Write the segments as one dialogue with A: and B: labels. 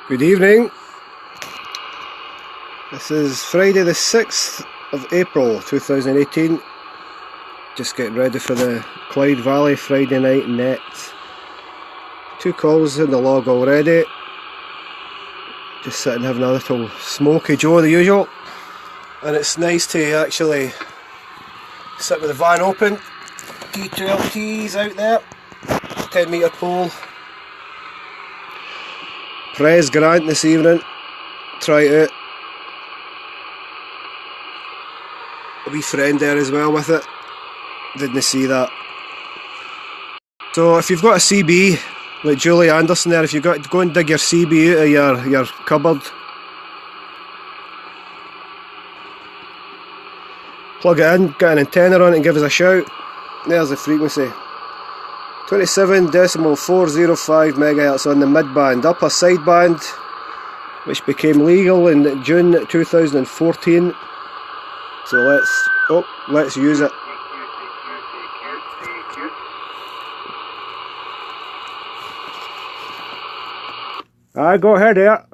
A: Good evening. This is Friday the 6th of April 2018. Just getting ready for the Clyde Valley Friday night net. 2 calls in the log already. Just sitting having a little smoky Joe, the usual. And it's nice to actually sit with the van open. T12T's out there. 10 metre pole. Pres Grant this evening. Try it out. A wee friend there as well with it. Didn't see that. So if you've got a CB, like Julie Anderson there, if you got go and dig your CB out of your cupboard. Plug it in, get an antenna on it and give us a shout. There's the frequency. 27.405 MHz on the mid-band, upper sideband, which became legal in June 2014. So let's use it. Aye, go ahead there.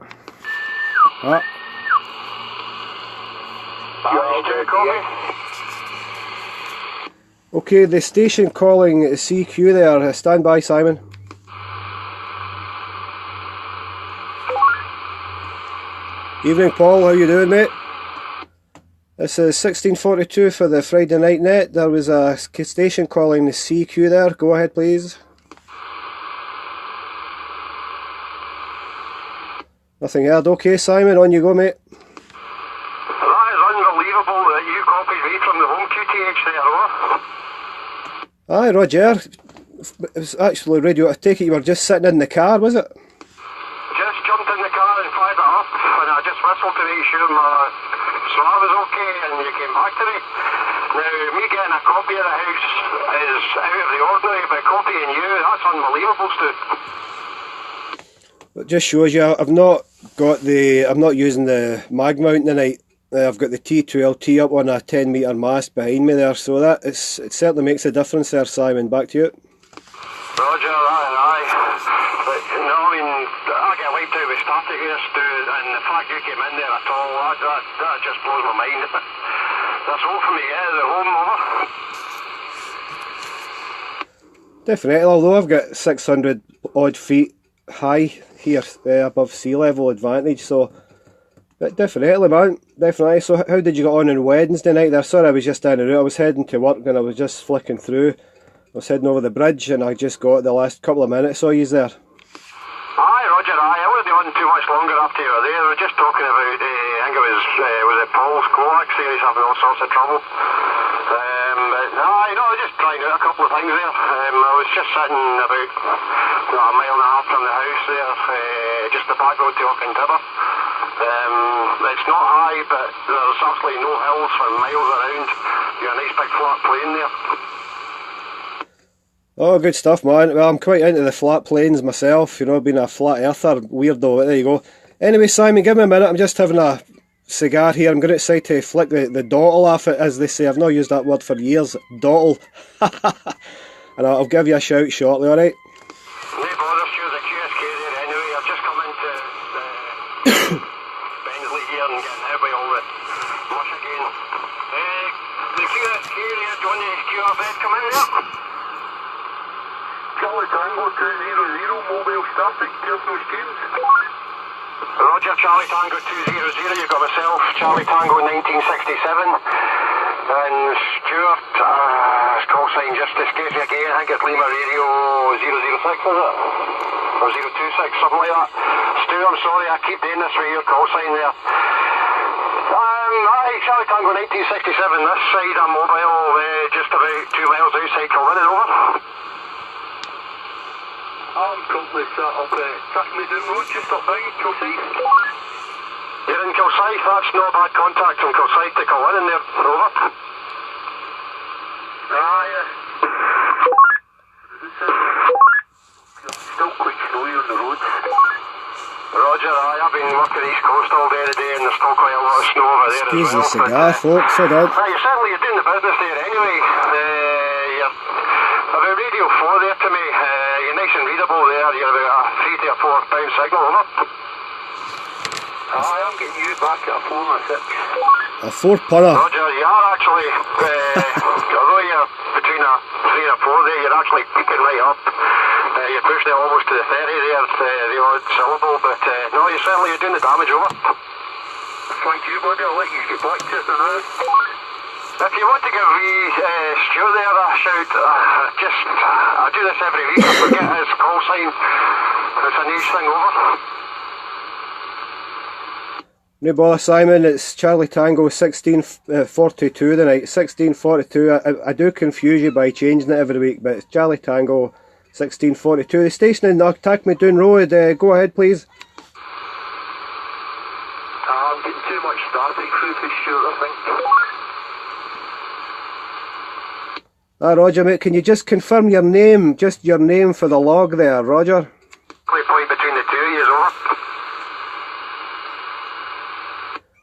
A: Okay, the station calling CQ there. Stand by, Simon. Evening, Paul. How you doing, mate? This is 1642 for the Friday night net. There was a station calling the CQ there. Go ahead, please. Nothing heard. Okay, Simon, on you go, mate.
B: That is unbelievable that you copied me from the home QTH there, huh?
A: Aye, Roger. It was actually radio. I take it you were just sitting in the car, was it?
B: Just jumped in the car and fired it up, and I just whistled to make sure my swab was okay, and you came back to me. Now, me getting a copy of the house is out of the ordinary, but copying you, that's unbelievable, Stu.
A: It just shows you I'm not using the mag mount tonight. I've got the T12T up on a 10 metre mast behind me there, so it certainly makes a difference there, Simon. Back to you.
B: Roger, aye. But, no, I mean, I get wiped out with static here, Stu, and the fact you came in there at all, that just blows my mind. That's all for me, the home, over.
A: Definitely, although I've got 600 odd feet high here above sea level advantage, so but definitely, man, definitely. So how did you get on Wednesday night there? Sorry, I was just down the road. I was heading to work and I was just flicking through. I was heading over the bridge and I just got the last couple of minutes. Saw you there.
B: Aye, Roger, aye. I wouldn't be on too much longer after you were there. We were just talking about, I think it was Paul's coax there. He's having all sorts of trouble. But aye, no, I was just trying out a couple of things there. I was just sitting about a mile and a half from the house there, just the back road to Auckland. It's not high, but there's absolutely no hills for miles around. You're a nice big flat plain there.
A: Oh, good stuff, man. Well, I'm quite into the flat plains myself, you know, being a flat earther weirdo, but there you go. Anyway, Simon, give me a minute. I'm just having a cigar here. I'm going to decide to flick the dottle off it, as they say. I've not used that word for years. Dottle. And I'll give you a shout shortly, alright?
B: No bother, Stu, the QSK there anyway. I've just come into Bensley here and getting hit by all the mush again. The QSK there, do you want the QRZ come in there? Charlie Tango 200, mobile starting, personal streams. Roger, Charlie Tango 200, you got myself, Charlie Tango 1967. And Stuart, call sign just escaped me again. I think it's Lima Radio 006, is it? Or 026, something like that. Stu, I'm sorry, I keep doing this with your call sign there. Aye, Charlie Tango 1967, this side I'm mobile, just about 2 miles outside Kilwinning, over. I'm currently sat up Trackmeadow Road, just up by Kilsyth. You're in Kilsyth, that's not bad contact from Kilsyth to Kilwinning there, over. Still quite snowy on the roads. Roger, I've been working East Coast all day today and there's still quite a lot of snow over there as well.
A: Excuse the cigar, folks, hold on.
B: You're doing the business there anyway. You're about Radio 4 there to me. You're nice and readable there. You're about a 3 to 4 pound signal, over. back at a 4 and a 6.
A: A 4 punter.
B: Roger, you are actually, although you're between a 3 and a 4 there, you're actually peaking right up. You're pushing it almost to the 30 there, the odd syllable, but no, you're doing the damage over. Thank you, buddy. I'll let you get back to it now. If you want to give Stu there a shout, I do this every week, I forget his call sign. It's a nice thing over.
A: No bother, Simon, it's Charlie Tango 1642 tonight, 1642. I do confuse you by changing it every week, but it's Charlie Tango 1642. The station in Knocktackmadoon Road, go ahead please.
B: I'm getting too much static through for Stuart, I think.
A: Roger mate, can you just confirm your name, just your name for the log there, Roger?
B: Point between the two of you is over.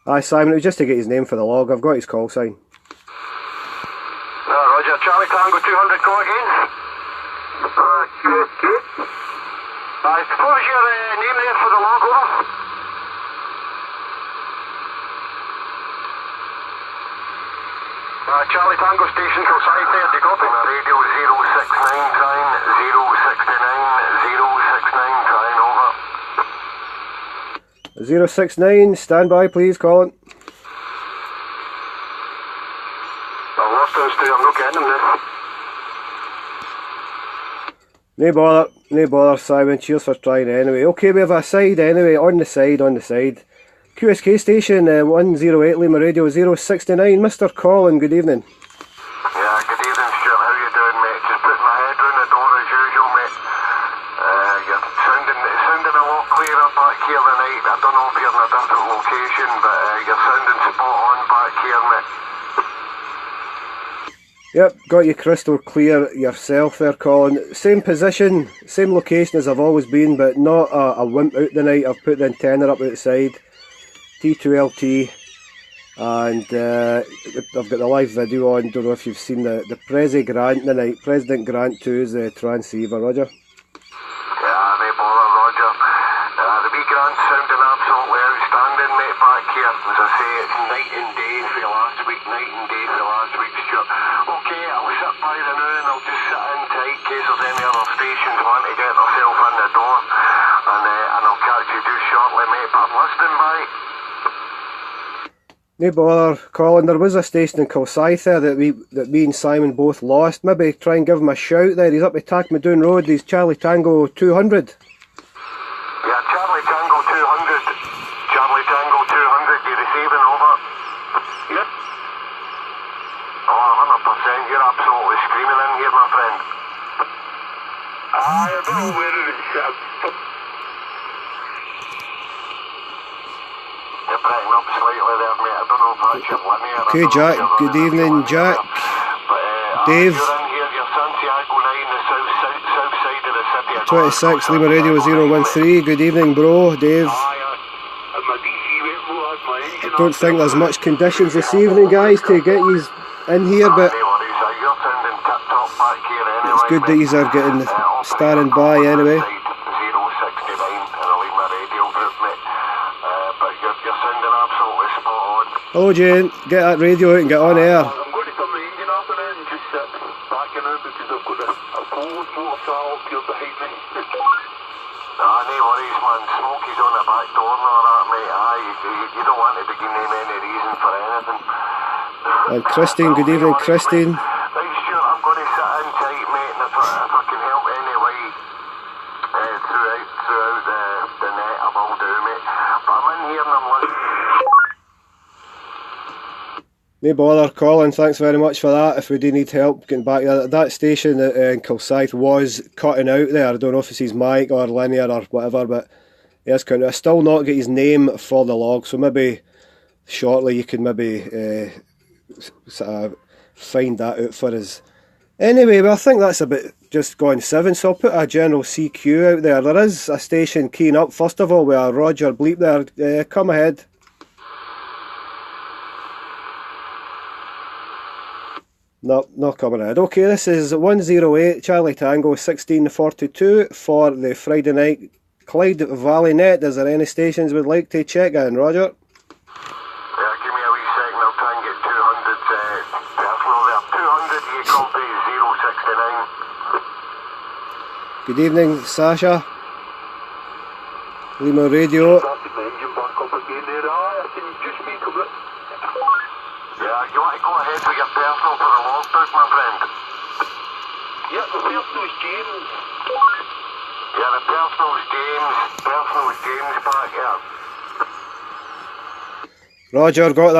A: Aye Simon, it was just to get his name for the log, I've got his call sign.
B: Roger, Charlie Tango 200, call again. Aye, what was your name there for the log, over? Charlie Tango Station, Kilsyth there, do you copy? Radio 069, trying 069, 069, trying over.
A: 069, stand by please, Colin.
B: I've lost those two, I'm not getting them now.
A: No bother Simon, cheers for trying anyway. Okay, we have a side anyway, on the side. QSK station 108 Lima Radio 069, Mr. Colin, good evening.
B: Yeah, good evening Stuart, how you doing mate? Just putting my head round the door as usual mate. You're sounding a lot clearer back here tonight. I don't know if you're in a different location, but you're sounding spot on back here mate.
A: Yep, got you crystal clear yourself there, Colin. Same position, same location as I've always been, but not a wimp out tonight. I've put the antenna up outside, T2LT, and I've got the live video on. Don't know if you've seen the President Grant tonight. President Grant 2 is the transceiver, Roger.
B: Yeah, no bother, Roger. The wee Grant's sounding absolutely outstanding, mate, back here. As I say, it's night and day for last week, Stuart. Okay, I'll sit by the now and I'll just sit in tight in case there's any other stations want to get themselves in the door. And I'll catch you too shortly, mate, but I'm listening by.
A: No bother, Colin. There was a station in Kilsyth there that me and Simon both lost. Maybe try and give him a shout there. He's up at Tackmadoon Road. He's Charlie Tango 200.
B: Yeah, Charlie Tango 200. Charlie Tango 200. You receiving over? Yep. Oh, 100%. You're absolutely screaming in here, my friend. I don't know where it is. You're breaking up slightly there, mate. I don't know if that's your linear.
A: Okay, Jack. Good evening, Jack. Dave.
B: You're in here, you're Santiago 9, the south side of the city.
A: 26 Lima Radio 013. Good evening, bro. Dave. Don't think there's much conditions this evening, guys, to get you in here, but it's good that you are getting starring by anyway. Hello Jane, get that radio out and get on air.
B: I'm going to turn the engine off and just sit back in now because I've got a cold motor car up here behind me. Nah, no worries man, Smokey's on the back door and all that mate. You don't want to be giving him any reason for anything.
A: And Christine, good evening Christine.
B: Right Stuart, I'm going to sit in tight mate, and if I can help any way throughout the net I will do mate. But I'm in here and I'm listening.
A: No bother, Colin, thanks very much for that. If we do need help getting back there, that station in Kilsyth was cutting out there. I don't know if it's his mic or linear or whatever, but yes, I still not get his name for the log, so maybe shortly you can maybe sort of find that out for us. Anyway, well, I think that's about just gone 7, so I'll put a general CQ out there. There is a station keying up, first of all, with a Roger Bleep there. Come ahead. No, not coming ahead. Okay, this is 108 Charlie Tango 1642 for the Friday night Clyde Valley net. Is there any stations we'd like to check in, Roger?
B: copy 069.
A: Good evening, Sasha. Lima Radio.
B: Started the engine back up again there. I can just make a bit. Yeah, you want to go ahead with your personal for the logbook, my friend? Yeah, the personal's James. Yeah, the personal's James. Personal's James back here.
A: Roger, got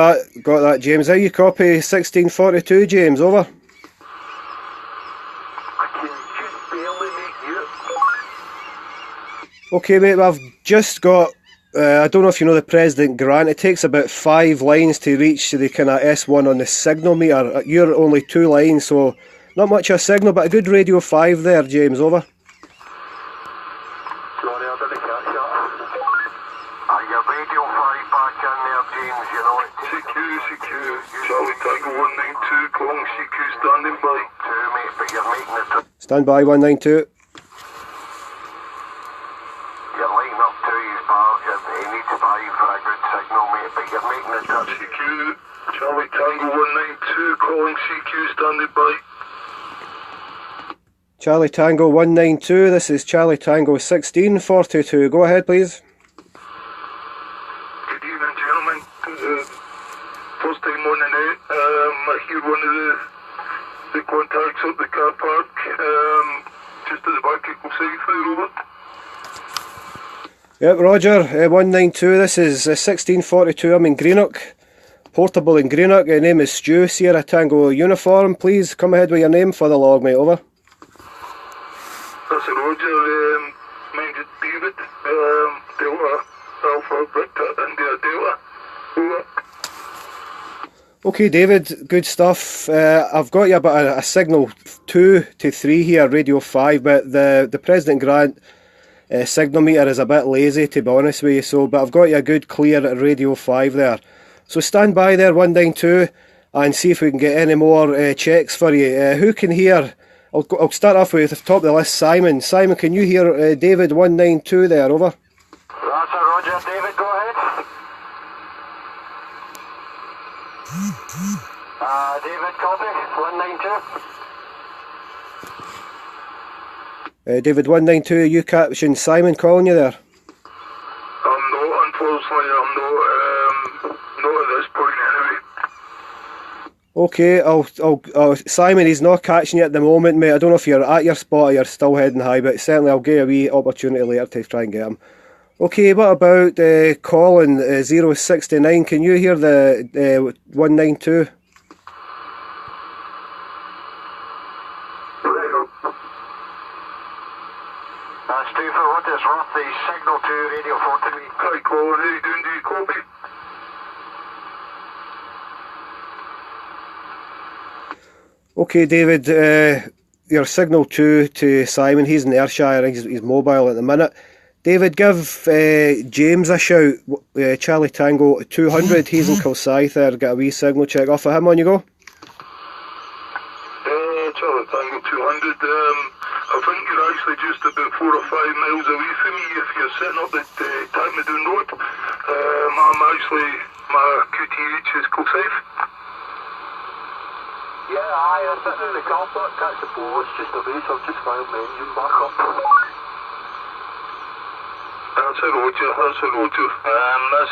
A: that, James. How you copy 1642, James? Over.
B: I can just barely make you.
A: Okay, mate, I've just got, I don't know if you know the President Grant, it takes about 5 lines to reach the kind of S1 on the signal meter. You're only 2 lines, so not much of a signal, but a good radio 5 there, James, over.
B: Sorry, I didn't catch that. Your radio 5 back in there, James, you know it. CQ, Charlie Tango 192, calling CQ standing by. 2, mate, but you're making it.
A: Stand by, 192.
B: You're lighting up 2's bar, he needs 5 for a good signal, mate, but you're making it. CQ, Charlie Tango 192, calling CQ standing by.
A: Charlie Tango 192, this is Charlie Tango 1642. Go ahead, please.
B: Good evening, gentlemen. First time on the net. I hear one of the contacts up the car park, just at the back of Clyde Valley Friday.
A: Yep, Roger, 192, this is 1642, I'm in Greenock. Portable in Greenock, your name is Stu, Sierra Tango uniform. Please come ahead with your name for the log, mate, over.
B: That's a Roger, mine's David, Delta, Alpha, Victor, India, Delta. Over.
A: Okay, David, good stuff. I've got you about a signal 2 to 3 here, radio 5, but the President Grant signal meter is a bit lazy, to be honest with you, so, but I've got you a good clear radio 5 there. So stand by there, 192, and see if we can get any more checks for you. Who can hear? I'll start off with the top of the list, Simon. Simon, can you hear David 192 there, over?
B: That's a Roger, David, go ahead. David, copy, 192.
A: David 192, you captioned Simon calling you there?
B: I'm not, unfortunately, I'm not at this point anyway.
A: Okay, Simon, he's not catching you at the moment, mate. I don't know if you're at your spot or you're still heading high, but certainly I'll give you a wee opportunity later to try and get him. Okay, what about Colin 069? Can you hear the 192?
B: Stu, for what it's worth, the signal to Radio 43. Hi Colin, how you doing? Do you copy?
A: Okay, David, your signal 2 to Simon. He's in Ayrshire, he's mobile at the minute. David, give James a shout, Charlie Tango 200, he's in Kilsyth there, get a wee signal check off of him, on you go.
B: Charlie Tango 200, I think you're actually just about 4 or 5 miles away from me if you're sitting up at Tagmadoon Road. I'm actually, my QTH is Kilsyth. Yeah, I'm sitting in the car park, catch the ball, it's just a base, I've just found my engine back up. That's a Roger, that's a Roger. That's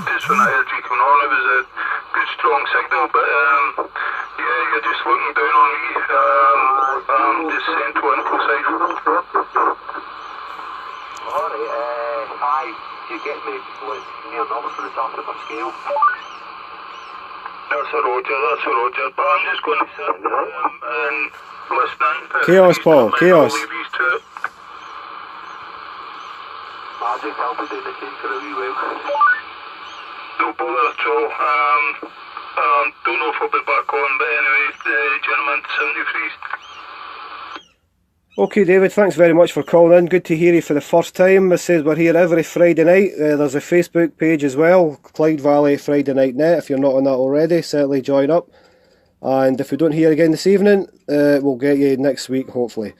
B: just when I heard you coming on, it was a good strong signal, but yeah, you're just looking down on me. I'm just saying to Uncle Side. Alright, you get me near enough for the top of my scale. That's a Roger, but I'm just going to sit and listen.
A: Chaos, Paul, chaos.
B: I'll just help me do the same for a wee while. No bother at all. Don't know if I'll be back on, but anyway, gentlemen, 73.
A: Okay, David, thanks very much for calling in. Good to hear you for the first time. It says we're here every Friday night. There's a Facebook page as well, Clyde Valley Friday Night Net. If you're not on that already, certainly join up. And if we don't hear again this evening, we'll get you next week, hopefully.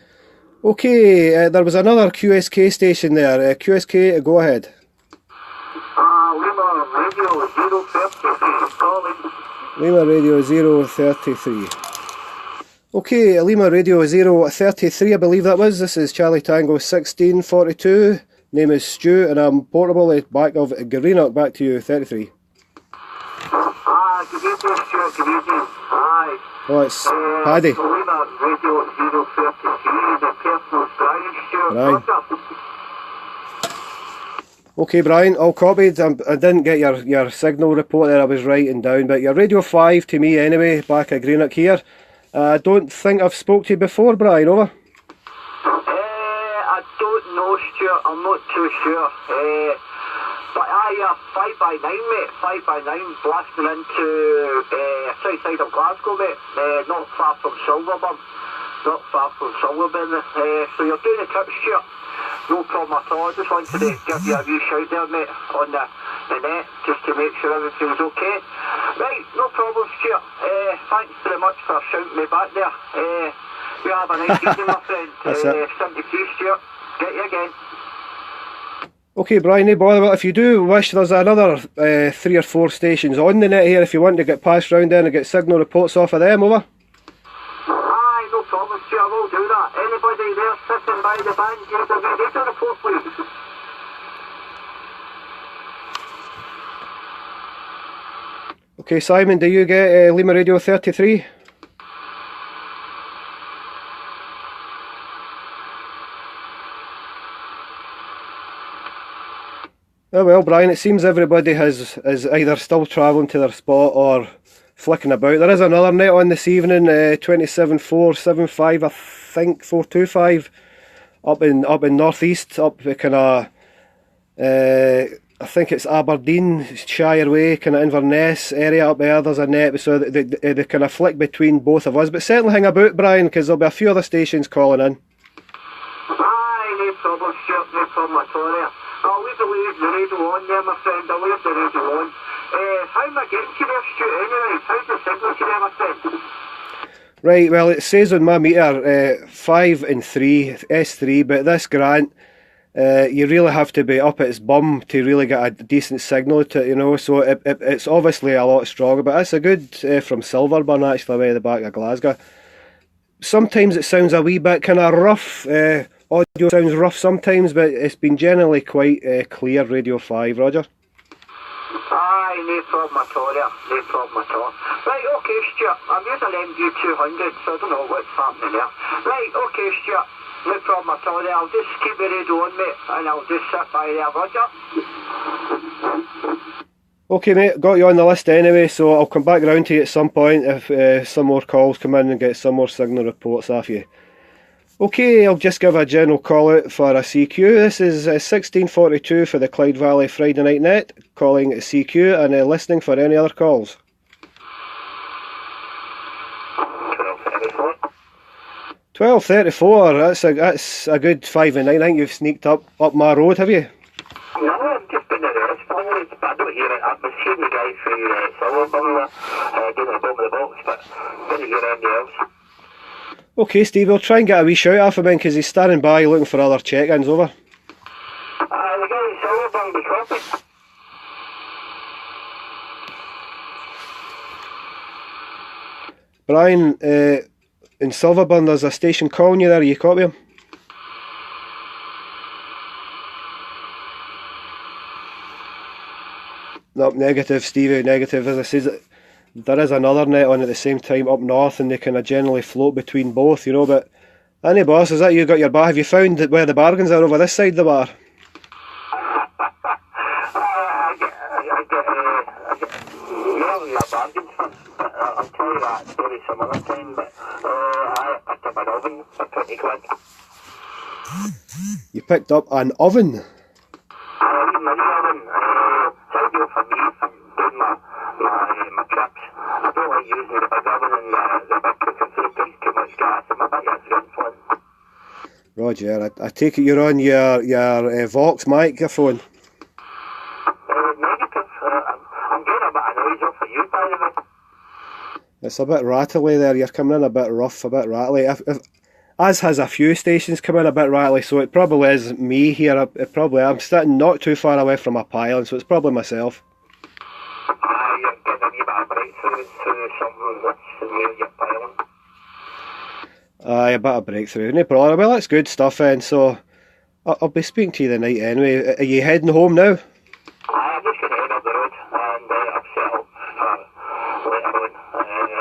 A: Okay, there was another QSK station there. QSK, go ahead.
B: Lima Radio 033 calling.
A: Lima Radio 033. Okay, Lima Radio 033, I believe that was. This is Charlie Tango 1642. Name is Stu, and I'm portable at back of Greenock. Back to you, 33.
B: Good evening, Stuart. Good evening. Aye.
A: Oh, it's Paddy.
B: Lima Radio 033, the personal Brian, Stuart.
A: Brian.
B: Roger.
A: Okay, Brian, all copied. I didn't get your signal report there, I was writing down, but you're Radio 5 to me anyway, back at Greenock here. I don't think I've spoke to you before, Brian, over?
B: I don't know, Stuart, I'm not too sure. But aye, 5x9, mate, 5x9 blasting into south side of Glasgow, mate, not far from Silverburn. Not far from Silverburn. So you're doing a trip, Stuart. No problem at all. I just wanted to give you a wee shout there, mate, on the net, just to make sure everything's okay. Right, no problem, Stuart. Thanks very much for shouting me back there. You have a nice evening, my friend. 73, Stuart. Get you again.
A: Okay, Brian, no bother. Well, if you do wish, there's another 3 or 4 stations on the net here if you want to get passed round there and get signal reports off of them, over?
B: Aye, no problem, Stuart. I will do that. Anybody there sitting by the band, give them a radio report, please.
A: Okay, Simon, do you get Lima Radio 33? Oh well, Brian, it seems everybody is either still travelling to their spot or flicking about. There is another net on this evening, 27475, I think, 425, up in northeast, up kind of, I think it's Aberdeenshire way, kind of Inverness area up there. There's a net, so they kind of flick between both of us. But certainly hang about, Brian, because there'll be a few other stations calling in.
B: Aye, no problem, Stuart, no problem at all there. I'll leave the radio on there, my friend. I'll leave the radio on. How am I getting to there, Stuart, anyway? How's the signal to there, my friend?
A: Right, well, it says on my meter 5 and 3, S3, but this grant, you really have to be up at its bum to really get a decent signal to it, you know, so it's obviously a lot stronger, but it's a good from Silverburn, actually, way at the back of Glasgow. Sometimes it sounds a wee bit kind of rough, audio sounds rough sometimes, but it's been generally quite clear, Radio 5, Roger.
B: Aye, no problem at all there, no problem at all. Right, okay, Stuart, I'm using MD200, so I don't know what's happening there. Right, okay, Stuart, no problem at all there. I'll just keep the radio on, mate, and I'll just sit by there, Roger.
A: Okay, mate, got you on the list anyway, so I'll come back round to you at some point if some more calls come in and get some more signal reports off you. Okay, I'll just give a general call out for a CQ. This is 1642 for the Clyde Valley Friday Night Net, calling CQ and listening for any other calls. 1234, that's a good 5 and 9. I think you've sneaked up my road, have you?
B: No, I've just been in the response, but I don't hear it. I've been seeing the guy through Silverburn doing the bottom of the box, but didn't hear anything else.
A: Okay, Steve, we'll try and get a wee shout off him because he's standing by looking for other check-ins, over.
B: The guy in Silverburn was copied.
A: Brian, in Silverburn there's a station calling you there, you copy him? No, negative, Stevie, negative. As I said, there is another net on at the same time up north, and they kind of generally float between both, you know. But any boss, is that you got your bar? Have you found where the bargains are over this side of the bar?
B: I get a bargain for. I'll tell you that story some other time. But I picked up an oven for 20 quid.
A: You picked up an oven?
B: A wee mini oven. It's ideal for me for doing my trips. I don't like using the big oven and the big cooking food. Takes too much gas, and my backyard's good fun.
A: Roger, I take it you're on your Vox microphone.
B: Negative. I'm getting a bit of noise off of you, by the way.
A: It's a bit rattly there, you're coming in a bit rough, a bit rattly. As has a few stations come in a bit rattly, so it probably is me here. I'm sitting not too far away from a pylon, so it's probably myself.
B: You're getting a wee bit of breakthrough through something that's near your pylon.
A: Aye, a bit of breakthrough. No bother. Well, that's good stuff then. So I'll be speaking to you the night anyway. Are you heading home now?
B: I'm just going to head up the road and I've set up for later on.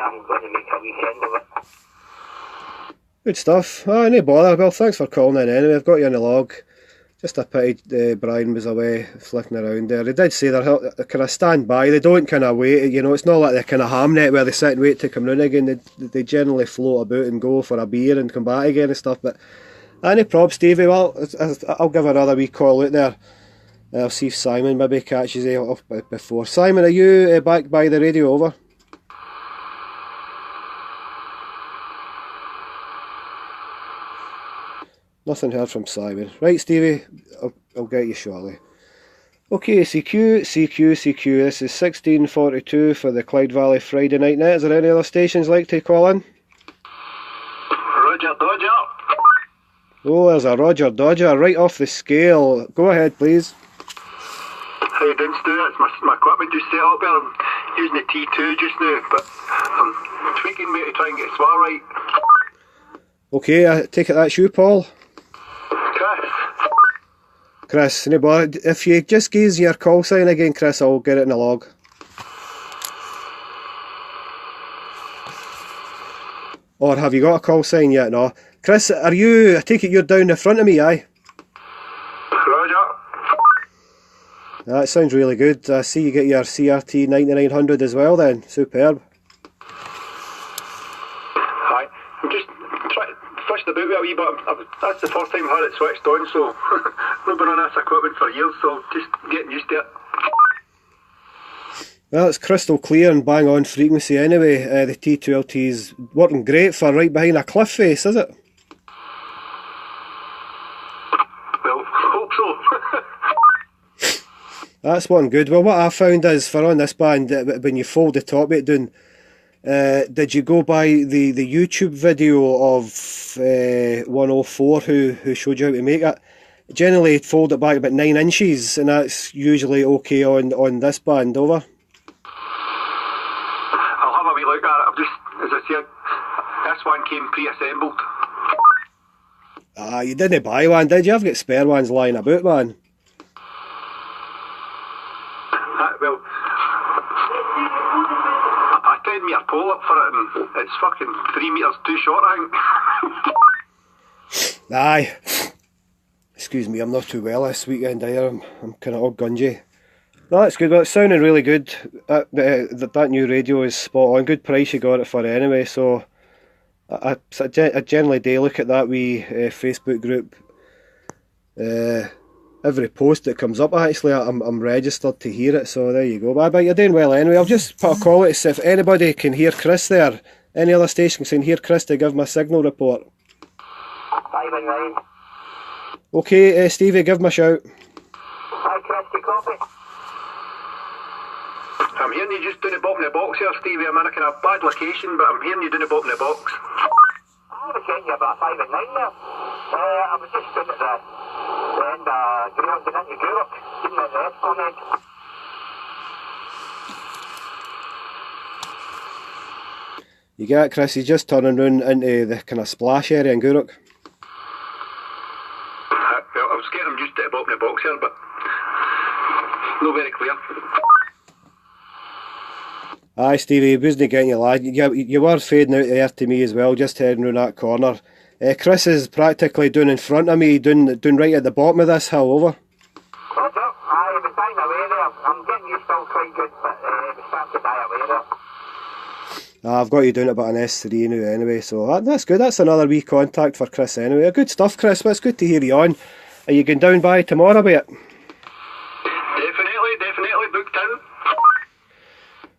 B: I'm going to make a weekend of it.
A: Good stuff. Aye, no bother. Well, thanks for calling in anyway. I've got you on the log. Just a pity Brian was away flicking around there. They did say they're kind of stand by. They don't kind of wait. You know, it's not like the kind of ham net where they sit and wait to come round again. They generally float about and go for a beer and come back again and stuff. But any props, Stevie? Well, I'll give another wee call out there. I'll see if Simon maybe catches you off before. Simon, are you back by the radio? Over. Nothing heard from Simon. Right, Stevie, I'll get you shortly. Okay, CQ. This is 16:42 for the Clyde Valley Friday night net. Is there any other stations like to call in?
B: Roger Dodger.
A: Oh, there's a Roger Dodger right off the scale. Go ahead, please.
B: How you doing, Stu? It's my equipment just set up here. I'm using the T2 just now, but I'm tweaking me to try and get SWAR right.
A: Okay, I take it that's you, Paul.
B: Chris,
A: no bother. If you just give your call sign again, Chris, I'll get it in the log. Or have you got a call sign yet? No. Chris, I take it you're down the front of me, aye?
B: Roger.
A: That sounds really good. I see you get your CRT 9900 as well then. Superb.
B: Aye. I'm just fished about with a wee bit. That's the first time I've had it switched on, so I've been on this equipment for years, so just getting used to it.
A: Well, it's crystal clear and bang on frequency anyway. The T2LT's working great for right behind a cliff face, is it?
B: Well, hope so.
A: That's one good. Well, what I found is for on this band, when you fold the top bit down, did you go by the YouTube video of 104 who showed you how to make it? Generally fold it back about 9 inches, and that's usually okay on this band. Over.
B: I'll have a wee look at it. I've just, as I said, this one came pre-assembled.
A: Ah, you didn't buy one, did you? I've got spare ones lying about, man.
B: Well, I 10 metre pole up for it and it's fucking 3 metres too short, I think.
A: Aye. Excuse me, I'm not too well this weekend either. I'm kind of all gungy. No, that's good. Well, it's sounding really good. That new radio is spot on. Good price you got it for anyway. So I generally do look at that wee Facebook group. Every post that comes up, actually, I'm registered to hear it. So there you go. But you're doing well anyway. I'll just put a call out to see if anybody can hear Chris there. Any other station can hear Chris to give my signal report.
B: 519.
A: Okay, Stevie, give me a shout.
B: Hi, Chris, copy. I'm hearing you just doing the bottom of the box here, Stevie. I'm in a kind of bad location, but I'm hearing you doing the bottom of the box. I was getting you about 5 and 9 there. I was just doing it the end of ground and into Europe, getting at the Escon end.
A: You get it, Chris? He's just turning round into the kind of splash area in Guruk.
B: Well, I was getting him just at the bottom of the box here, but not very clear.
A: Aye, Stevie, wasn't getting you, lad. You were fading out there to me as well, just heading round that corner. Chris is practically down in front of me, down right at the bottom of this hill, over.
B: What's up? Aye, he was dying away there. I'm getting you still quite good, but he was starting to die away there.
A: I've got you down at about an S3 now anyway, so that's good. That's another wee contact for Chris anyway. Good stuff, Chris. Well, it's good to hear you on. Are you going down by tomorrow, be it?
B: Definitely booked in.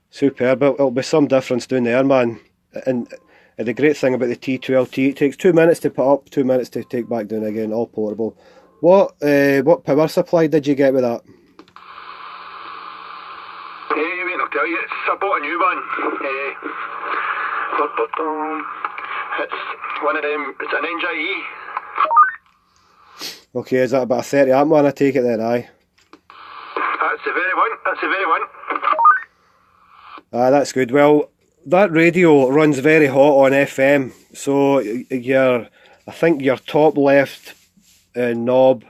A: Superb. It'll be some difference down there, man. And the great thing about the T2LT, it takes 2 minutes to put up, 2 minutes to take back down again, all portable. What power supply did you get with that?
B: Wait, I'll tell you, I bought a new one. It's one of them, it's an NJE.
A: Okay, is that about a 30 amp one, I take it then, aye?
B: That's the very one.
A: That's good. Well, that radio runs very hot on FM, so I think your top left knob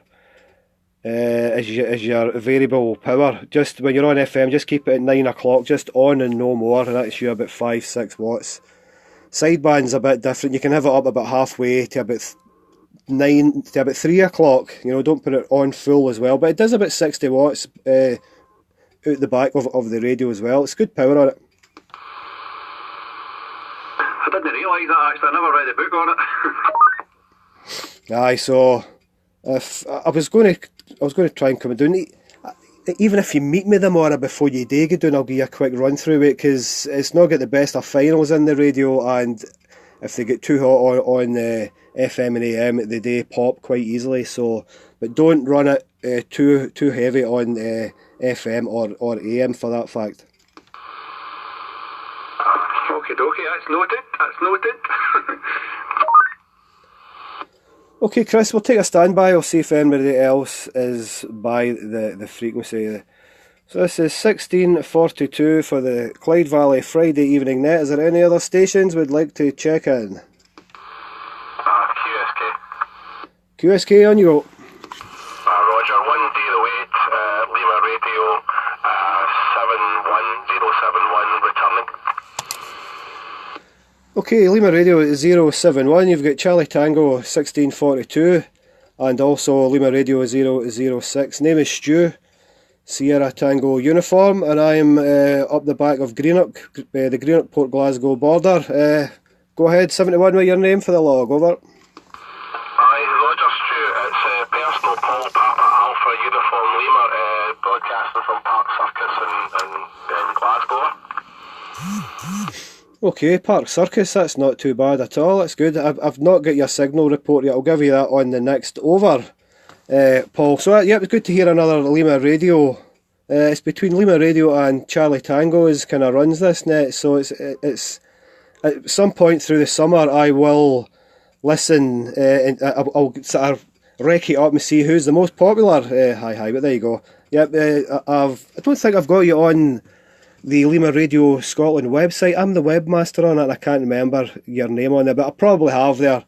A: is your variable power. Just when you're on FM, just keep it at 9 o'clock, just on and no more, and that's you about 5-6 watts. Sideband's a bit different. You can have it up about halfway to about 9 to about 3 o'clock. You know, don't put it on full as well, but it does about 60 watts out the back of the radio as well. It's good power on it.
B: I didn't realise that actually. I never read the book on it.
A: Aye, so if I was going to try and come down. Even if you meet me tomorrow before you do get down, I'll give you a quick run through it, because it's not got the best of finals in the radio, and if they get too hot on FM and AM, they do pop quite easily. So, but don't run it too heavy on FM or AM for that fact.
B: Okie dokie, that's noted.
A: Okay, Chris, we'll take a standby. I'll see if anybody else is by the frequency. So this is 16:42 for the Clyde Valley Friday evening net. Is there any other stations we'd like to check in?
B: QSK.
A: QSK, on you go.
B: Roger, 108 Lima Radio 71071 returning.
A: Okay, Lima Radio 071, you've got Charlie Tango 1642 and also Lima Radio 006. Name is Stu, Sierra Tango uniform, and I'm up the back of Greenock, the Greenock Port Glasgow border. Go ahead, 71 with your name for the log, over.
B: Aye, Roger Stu, it's personal Paul Papa Alpha uniform Lima, broadcasting from Park Circus in Glasgow.
A: Okay, Park Circus, that's not too bad at all, that's good. I've not got your signal report yet, I'll give you that on the next over, Paul. So yeah, it was good to hear another Lima Radio. It's between Lima Radio and Charlie Tango is kind of runs this net, so it's at some point through the summer I will listen, and I'll sort of rec it up and see who's the most popular. Hi, but there you go. Yep, I don't think I've got you on the Lima Radio Scotland website. I'm the webmaster on it and I can't remember your name on it, but I probably have there,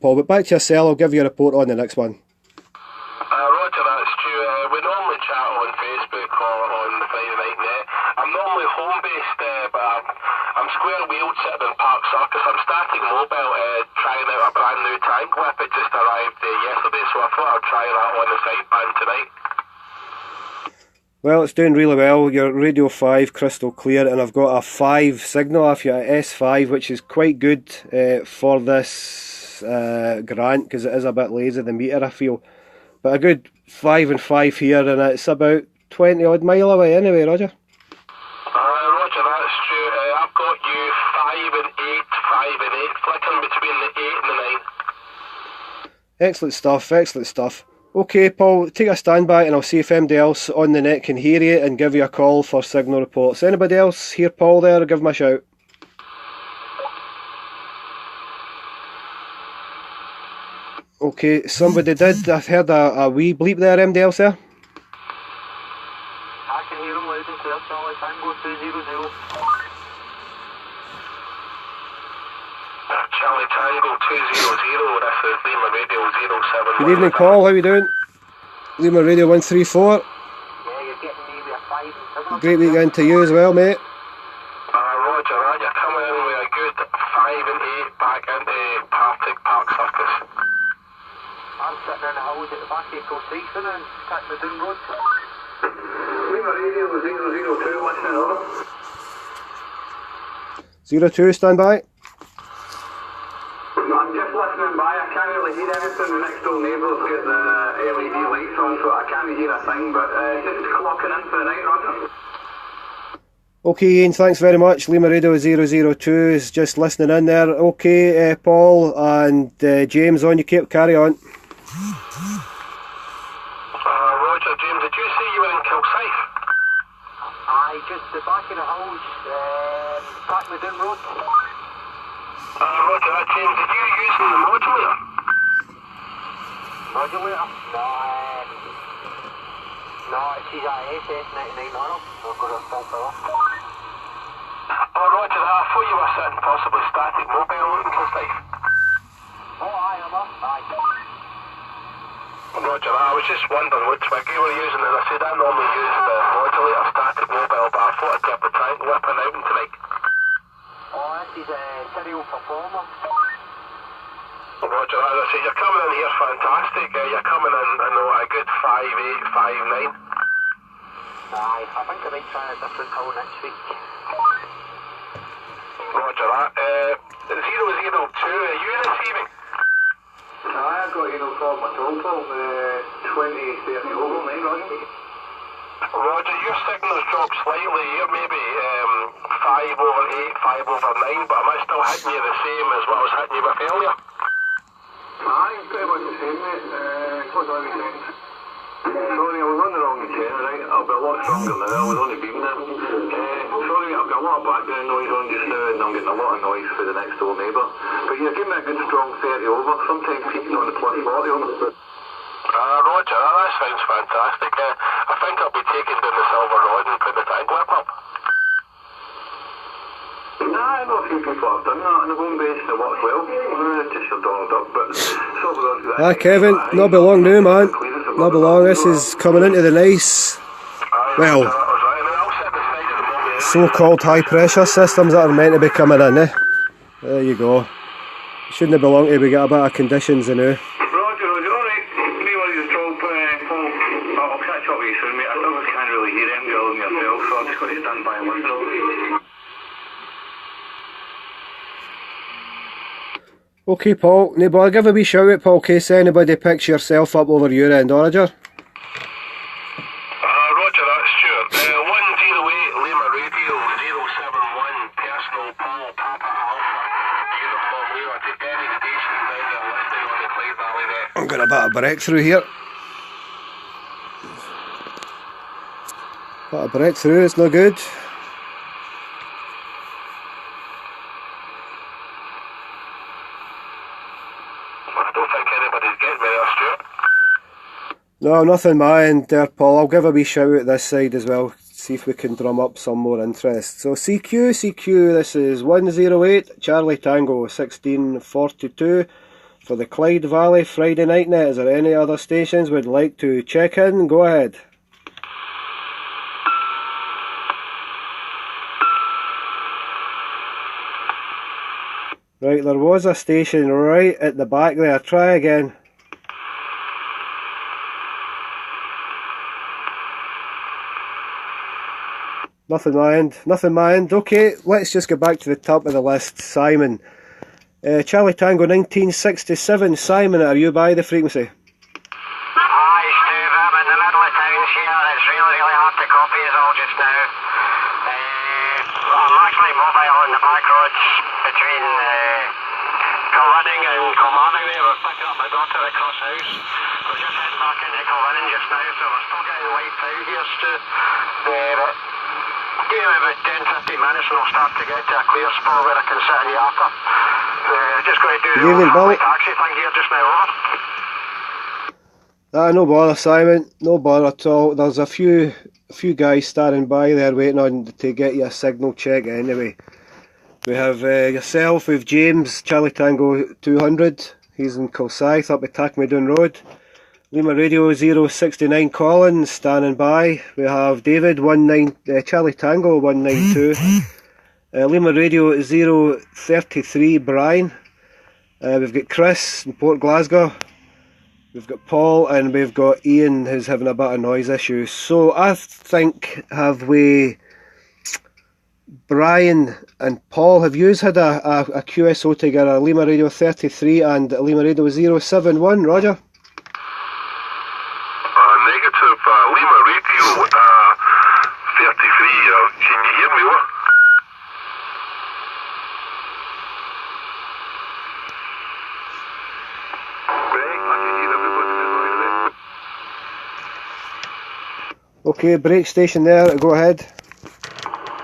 A: Paul. But back to yourself, I'll give you a report on the next one.
B: Roger that, Stu. We normally chat on Facebook or on the Friday Night Net. I'm normally home-based, but I'm square wheeled sitting in Park Circus. I'm starting mobile, trying out a brand new tank whip. It just arrived yesterday, so I thought I'd try that on the sideband tonight.
A: Well, it's doing really well. You're Radio 5 crystal clear, and I've got a 5 signal off you, a S5, which is quite good for this grant, because it is a bit lazy, the meter, I feel. But a good 5 and 5 here, and it's about 20 odd mile away anyway, Roger.
B: Roger that, Stu. I've got you 5 and 8, 5 and 8, flicking between the 8 and the 9.
A: Excellent stuff, excellent stuff. Okay, Paul, take a standby and I'll see if anybody else on the net can hear you and give you a call for signal reports. Anybody else hear Paul there? Give him a shout. Okay, somebody did. I've heard a wee bleep there. Anybody else there?
B: I can hear him loud and clear. Charlie Tango 200. Charlie Tango 200, this is Lima Radio 071.
A: Good evening, Paul, how are you doing? Lima Radio 134.
B: Yeah, you're getting me with a 5 and 7.
A: Great weekend to you as well, mate.
B: Roger that, you're coming in with a good 5 and 8 back into Park Circus. I'm sitting in the hills at the back of Kilseason and Tackmadon Road. Lima Radio 002, listening over.
A: 02, stand by.
B: I'm just listening by, I can't really hear anything. The next door neighbour's got the LED lights on, so I can't hear a thing, but just clocking in for the night, Roger.
A: Okay, Ian, thanks very much. Lima Radio 002 is just listening in there. Okay, Paul and James, on you keep, carry on.
B: Roger, James, did you say you were in Kilsyth?
C: Aye, just the back of the house, Tackmadon Road.
B: Roger, James, did you use the modulator?
C: Modulator? No, it's his SS99 on. I've got a full power.
B: Oh, roger that. I thought you were sitting possibly static mobile looking for stuff.
C: Oh, aye, I'm up. Aye.
B: Roger that. I was just wondering which wig you were using, and I said I normally use the modulator static mobile, but I thought I'd give the try and whip an outing tonight.
C: Oh, this is a serial performer.
B: Roger that. As I say, you're coming in here fantastic. You're coming in, I know, a good 5.8, 5.9.
C: Aye, I think I might try a different hill next week.
B: Roger that. 002, are you receiving?
C: Aye, I got you no problem at all, Paul. 20, 30 over, mate, Roger.
B: Roger, your signal's dropped slightly. You're maybe 5/8, 5/9, but am I still hitting you the same as what I was hitting you with earlier?
C: Aye, pretty much the same, mate. What's all you saying? Sorry, I was on the wrong antenna, right? I'll be a lot stronger now. I was only beaming it. Sorry, I've got a lot of background noise on just now, and I'm getting a lot of noise for the next door neighbour. But yeah, give me a good strong 30 over. Sometimes peaking on the plus 40 on it.
B: Roger, that sounds fantastic. I think I'll be taking down the silver rod and putting the tank whip up.
C: I know a few people have done that, and the home base and it works well. Just your Donald Duck, but sort of onto that.
A: Ah, Kevin, not be long now, man. Not be long. This is coming into the nice, well, so-called high-pressure systems that are meant to be coming in, eh? There you go. Shouldn't be long till we get a bit of conditions in now.
C: Roger, alright. No worries at all, Paul. I'll catch up with you soon, mate. I still can't really hear him drilling yourself, so I'm just going to stand by and listen.
A: Okay, Paul, no bother, give a wee shout out, Paul, in case anybody picks yourself up over your end, Roger.
B: Roger that, Stuart. 108 Lima Radio 071 personal Paul Papa Alpha uniform Lima to any station now you're listening on the Clyde Valley net.
A: I'm getting a bit of breakthrough here. Bit of breakthrough, it's no good. No, nothing my end there, Paul. I'll give a wee shout out this side as well, see if we can drum up some more interest. So CQ, this is 108 Charlie Tango 1642 for the Clyde Valley Friday night net. Is there any other stations would like to check in? Go ahead. Right, there was a station right at the back there. Try again. Nothing my end. Okay, let's just get back to the top of the list. Simon. Charlie Tango 1967. Simon, are you by the frequency?
B: Hi, Steve. I'm in the middle of town here. It's really hard to copy us all just now. I'm actually mobile on the back roads between Cullinan and Kilmarnock there. We're picking up my daughter across house. We're just heading back into Cullinan just now, so we're still getting wiped out here, Stu. Give me about 10-15 minutes and I'll start to get to a clear spot where I can sit in the after. Just going to do the taxi thing here just now, over.
A: No bother, Simon. No bother at all. There's a few guys standing by there waiting on to get you a signal check anyway. We have yourself with James, Charlie Tango 200. He's in Kilsyth up at Tackmedown Road. Lima Radio 069 Collins standing by. We have David Charlie Tango 192. Lima Radio 033 Brian. We've got Chris in Port Glasgow. We've got Paul and we've got Ian who's having a bit of noise issues. So I think Brian and Paul, have you had a QSO together? Lima Radio 33 and Lima Radio 071, Roger?
B: Negative, Lima Radio 33, can you hear me, what? Right, I can hear everybody right.
A: Okay, break station there, go ahead.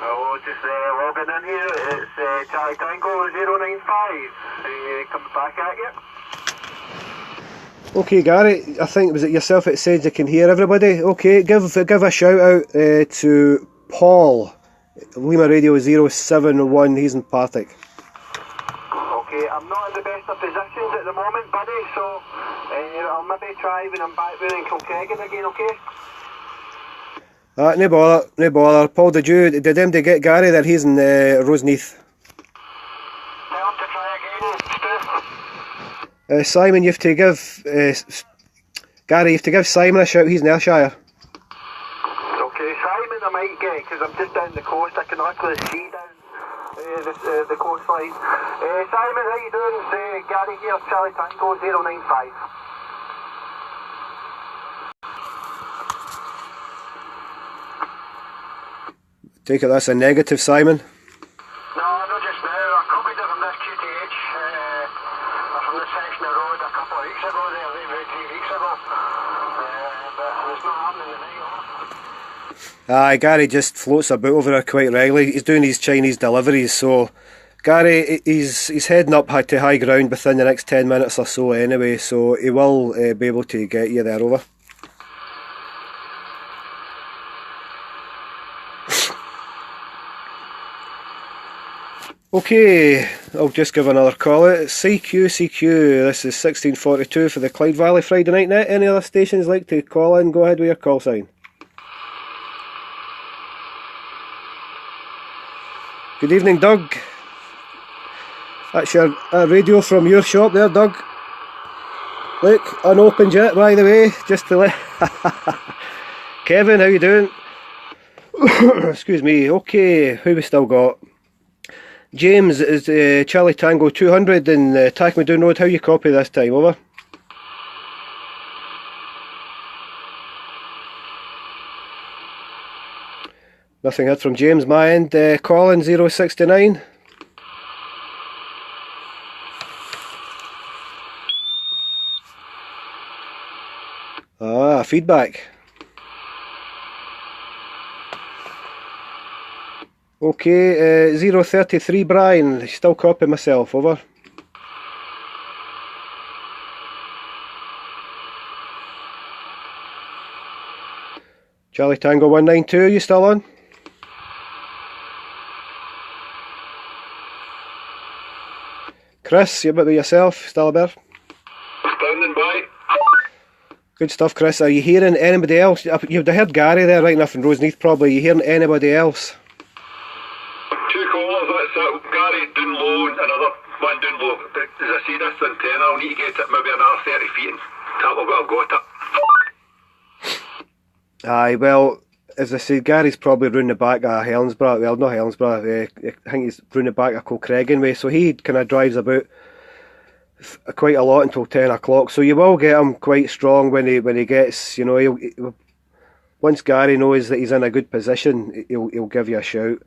C: Hello, just logging in here. It's Charlie Tango 095. Coming back at you.
A: Okay, Gary, I think was it yourself that said you can hear everybody. Okay, give a shout out to Paul Lima Radio 071, he's in Partick.
C: Okay, I'm not in the best of positions at the moment, buddy, so I'll maybe try when I'm back there in Kilkegan again, okay?
A: No bother, no bother. Paul, did them to get Gary there? He's in Roseneath.
C: Tell him to try again, Stu.
A: Simon, you have to give Gary, you have to give Simon a shout. He's in Ayrshire.
C: Okay, Simon I might get, because I'm just down the coast. I can actually see down the coastline. Simon, how you doing? Gary here, Charlie Tango 095.
A: Take it that's a negative, Simon.
C: No, not just now. I copied it from this QTH from this section of road a couple of weeks ago there, maybe 3 weeks ago. But it's not happening tonight.
A: Aye, Gary just floats about over there quite regularly. He's doing his Chinese deliveries, so Gary, he's heading up to high ground within the next 10 minutes or so anyway, so he will be able to get you there, over. Okay, I'll just give another call out. CQ, this is 1642 for the Clyde Valley Friday night net. Any other stations like to call in? Go ahead with your call sign. Good evening, Doug. That's your radio from your shop there, Doug. Look, unopened yet, by the way, just to let... Kevin, how you doing? Excuse me. Okay, who we still got? James is Charlie Tango 200 in Tackmadoon Road. How you copy this time, over? Nothing heard from James, my end. Colin 069. Feedback. Okay, 033 Brian, still copying myself, over. Charlie Tango 192, you still on? Chris, you about with yourself, still there?
C: Standing by.
A: Good stuff, Chris. Are you hearing anybody else? You've heard Gary there, right enough in Roseneath probably. Are you hearing anybody else?
C: Two callers, that's it. Gary down low and another one down low. As I see this antenna, I'll need to get it maybe another 30 feet and tell them I've got it.
A: Aye, well, as I said, Gary's probably round the back of Helensburgh. Well, not Helensburgh, I think he's round the back of Kilcreggan way, so he kind of drives about quite a lot until 10 o'clock, so you will get him quite strong when he gets, you know, he'll once Gary knows that he's in a good position, he'll give you a shout.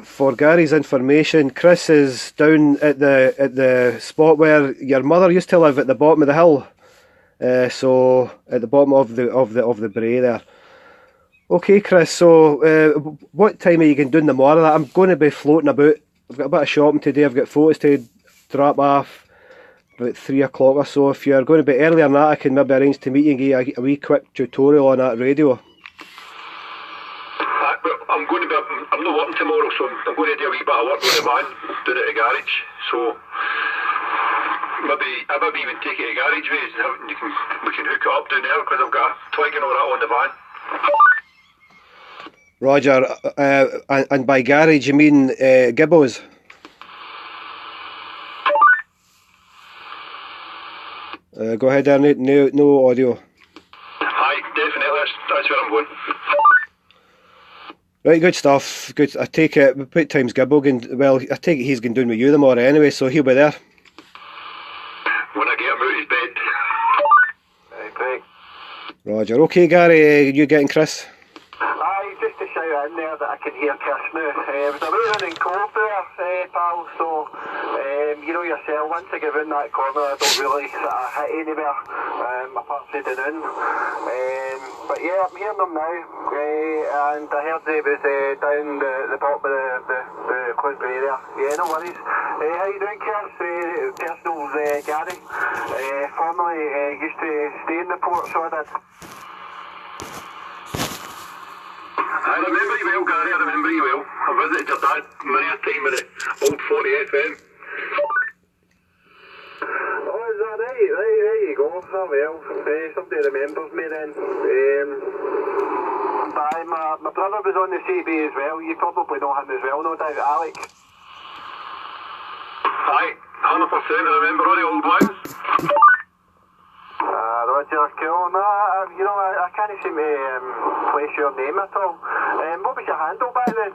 A: For Gary's information, Chris is down at the spot where your mother used to live, at the bottom of the hill. So at the bottom of the brae there. Okay, Chris. So what time are you going to do in the morning? I'm going to be floating about. I've got a bit of shopping today. I've got photos to drop off about 3 o'clock or so. If you're going to be earlier than that, I can maybe arrange to meet you and give you a wee quick tutorial on that radio.
C: I'm not working tomorrow, so I'm going to do a wee bit of work with the van down at the garage. So maybe even take it to the garage ways and we can hook it up down there, because I've got a twig and all that on the van.
A: Roger, and by garage you mean Gibbo's? Go ahead there, no audio.
C: Aye, definitely, that's where I'm going.
A: Right, good stuff. Good. I take it. What time's Gibbo going? Well, I take it he's going down with you tomorrow anyway, so he'll be there.
C: When I get him out his bed. Right, great.
A: Roger. Okay, Gary, you getting Chris?
C: Aye, just to shout in there that I can hear Chris now. It was a wee running cold there, pal, so you know yourself, once I get in that corner I don't really hit anywhere apart from the noon. But yeah, I'm hearing them now, and I heard they was down the bottom of the Clyde Bay there. Yeah, no worries. How you doing, Chris? Personal Gary. Formerly used to stay in the port, so I did. I remember you well, Gary, I remember you well. I visited your dad many a time at the old 40 FM.
B: Oh, is that right? There you go. Oh well, somebody remembers me then. My brother was on the CB as well. You probably know him as well, no doubt, Alec.
C: Aye, 100%, I remember all the old ones.
B: Roger, cool. No, I can't seem to place your name at all. What was your handle back then?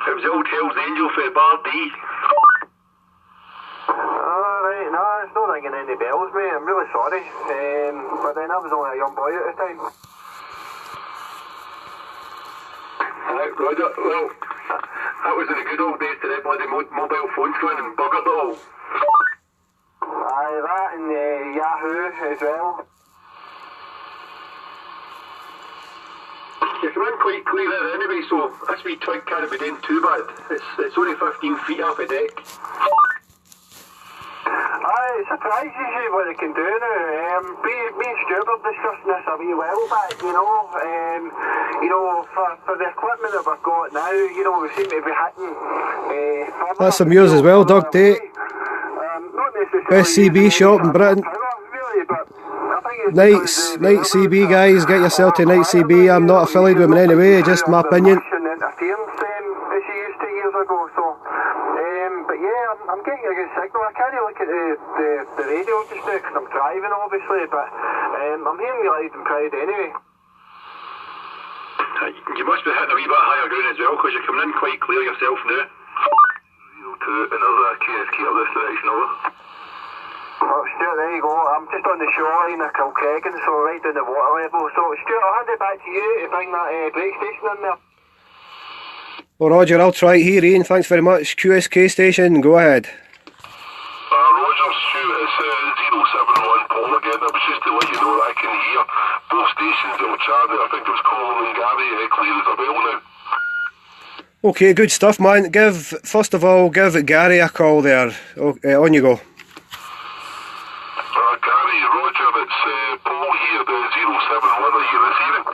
C: It was the old Hells Angel for Bar D.
B: Alright, no, it's not ringing any bells, mate. I'm really sorry. But then I was only a young boy at the time.
C: Right, Roger, well, that was in the good old days to them bloody mobile phones going and buggered it all.
B: Aye, that and Yahoo as well.
C: You come in quite clear there anyway, so this wee twig can't be doing too bad. It's only 15 feet off the deck.
B: Aye, it surprises you what they can do now. Me and Stuart were discussing this a wee while back, for the equipment that we've got now, we seem to be hitting...
A: That's some yours as well, Doug Tate.
B: Not necessarily...
A: Best CB shop in Britain.
B: Really, but I think it's
A: Night CB guys, get yourself to Night CB. I'm not affiliated with them in any way, just my opinion.
B: Interference as you used to years ago, so... but yeah, I'm getting a good signal. I can't look at the radio just now because I'm driving, obviously, but I'm hearing you loud and proud anyway.
C: You must be hitting a wee bit higher ground as well, because you're coming in quite clear yourself now. 02, and there's a QSK up this direction over.
B: Oh, Stuart, there you go. I'm just on the shoreline of Kilcreggan, so right down the water level. So, Stuart, I'll hand it back to you to bring that break station in there.
A: Well, Roger, I'll try it here, Ian. Thanks very much. QSK station, go ahead.
C: Roger, Stuart, it's 071 Paul again. I was just to let you know that I can hear both stations that were chatting. I think it was Colin and Gary clear as a bell now.
A: Okay, good stuff, man. First of all, give Gary a call there. On you go.
C: Gary, Roger, it's Paul here, the 071. Are you receiving?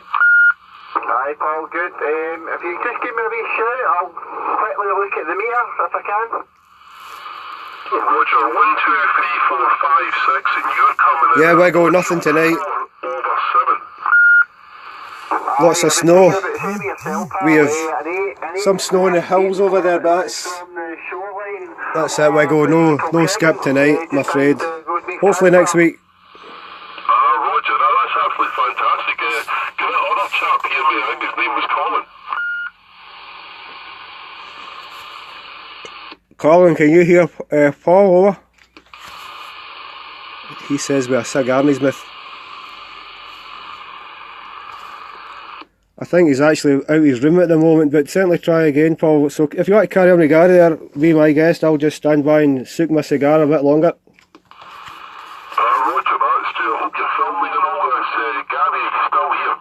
B: Aye, Paul, good. If you just give me a wee shout, I'll quickly look at the meter if I can.
C: Roger, 1, 2, 3, 4, 5, 6, and you're coming in.
A: Yeah, we go, nothing tonight.
C: Over 7.
A: Lots of snow. We have some snow on the hills over there, but that's it, we go. No skip tonight, I'm afraid. Hopefully next week.
C: Roger, that's absolutely fantastic. Got that other chap here, I think his name was Colin.
A: Colin, can you hear Paul? Over? He says with a cigar in his mouth. I think he's actually out of his room at the moment, but certainly try again, Paul. So if you want to carry on with Gary there, be my guest, I'll just stand by and soak my cigar a bit longer.
C: Roger that, Stu. I hope you're filming and all this. Gary, still here?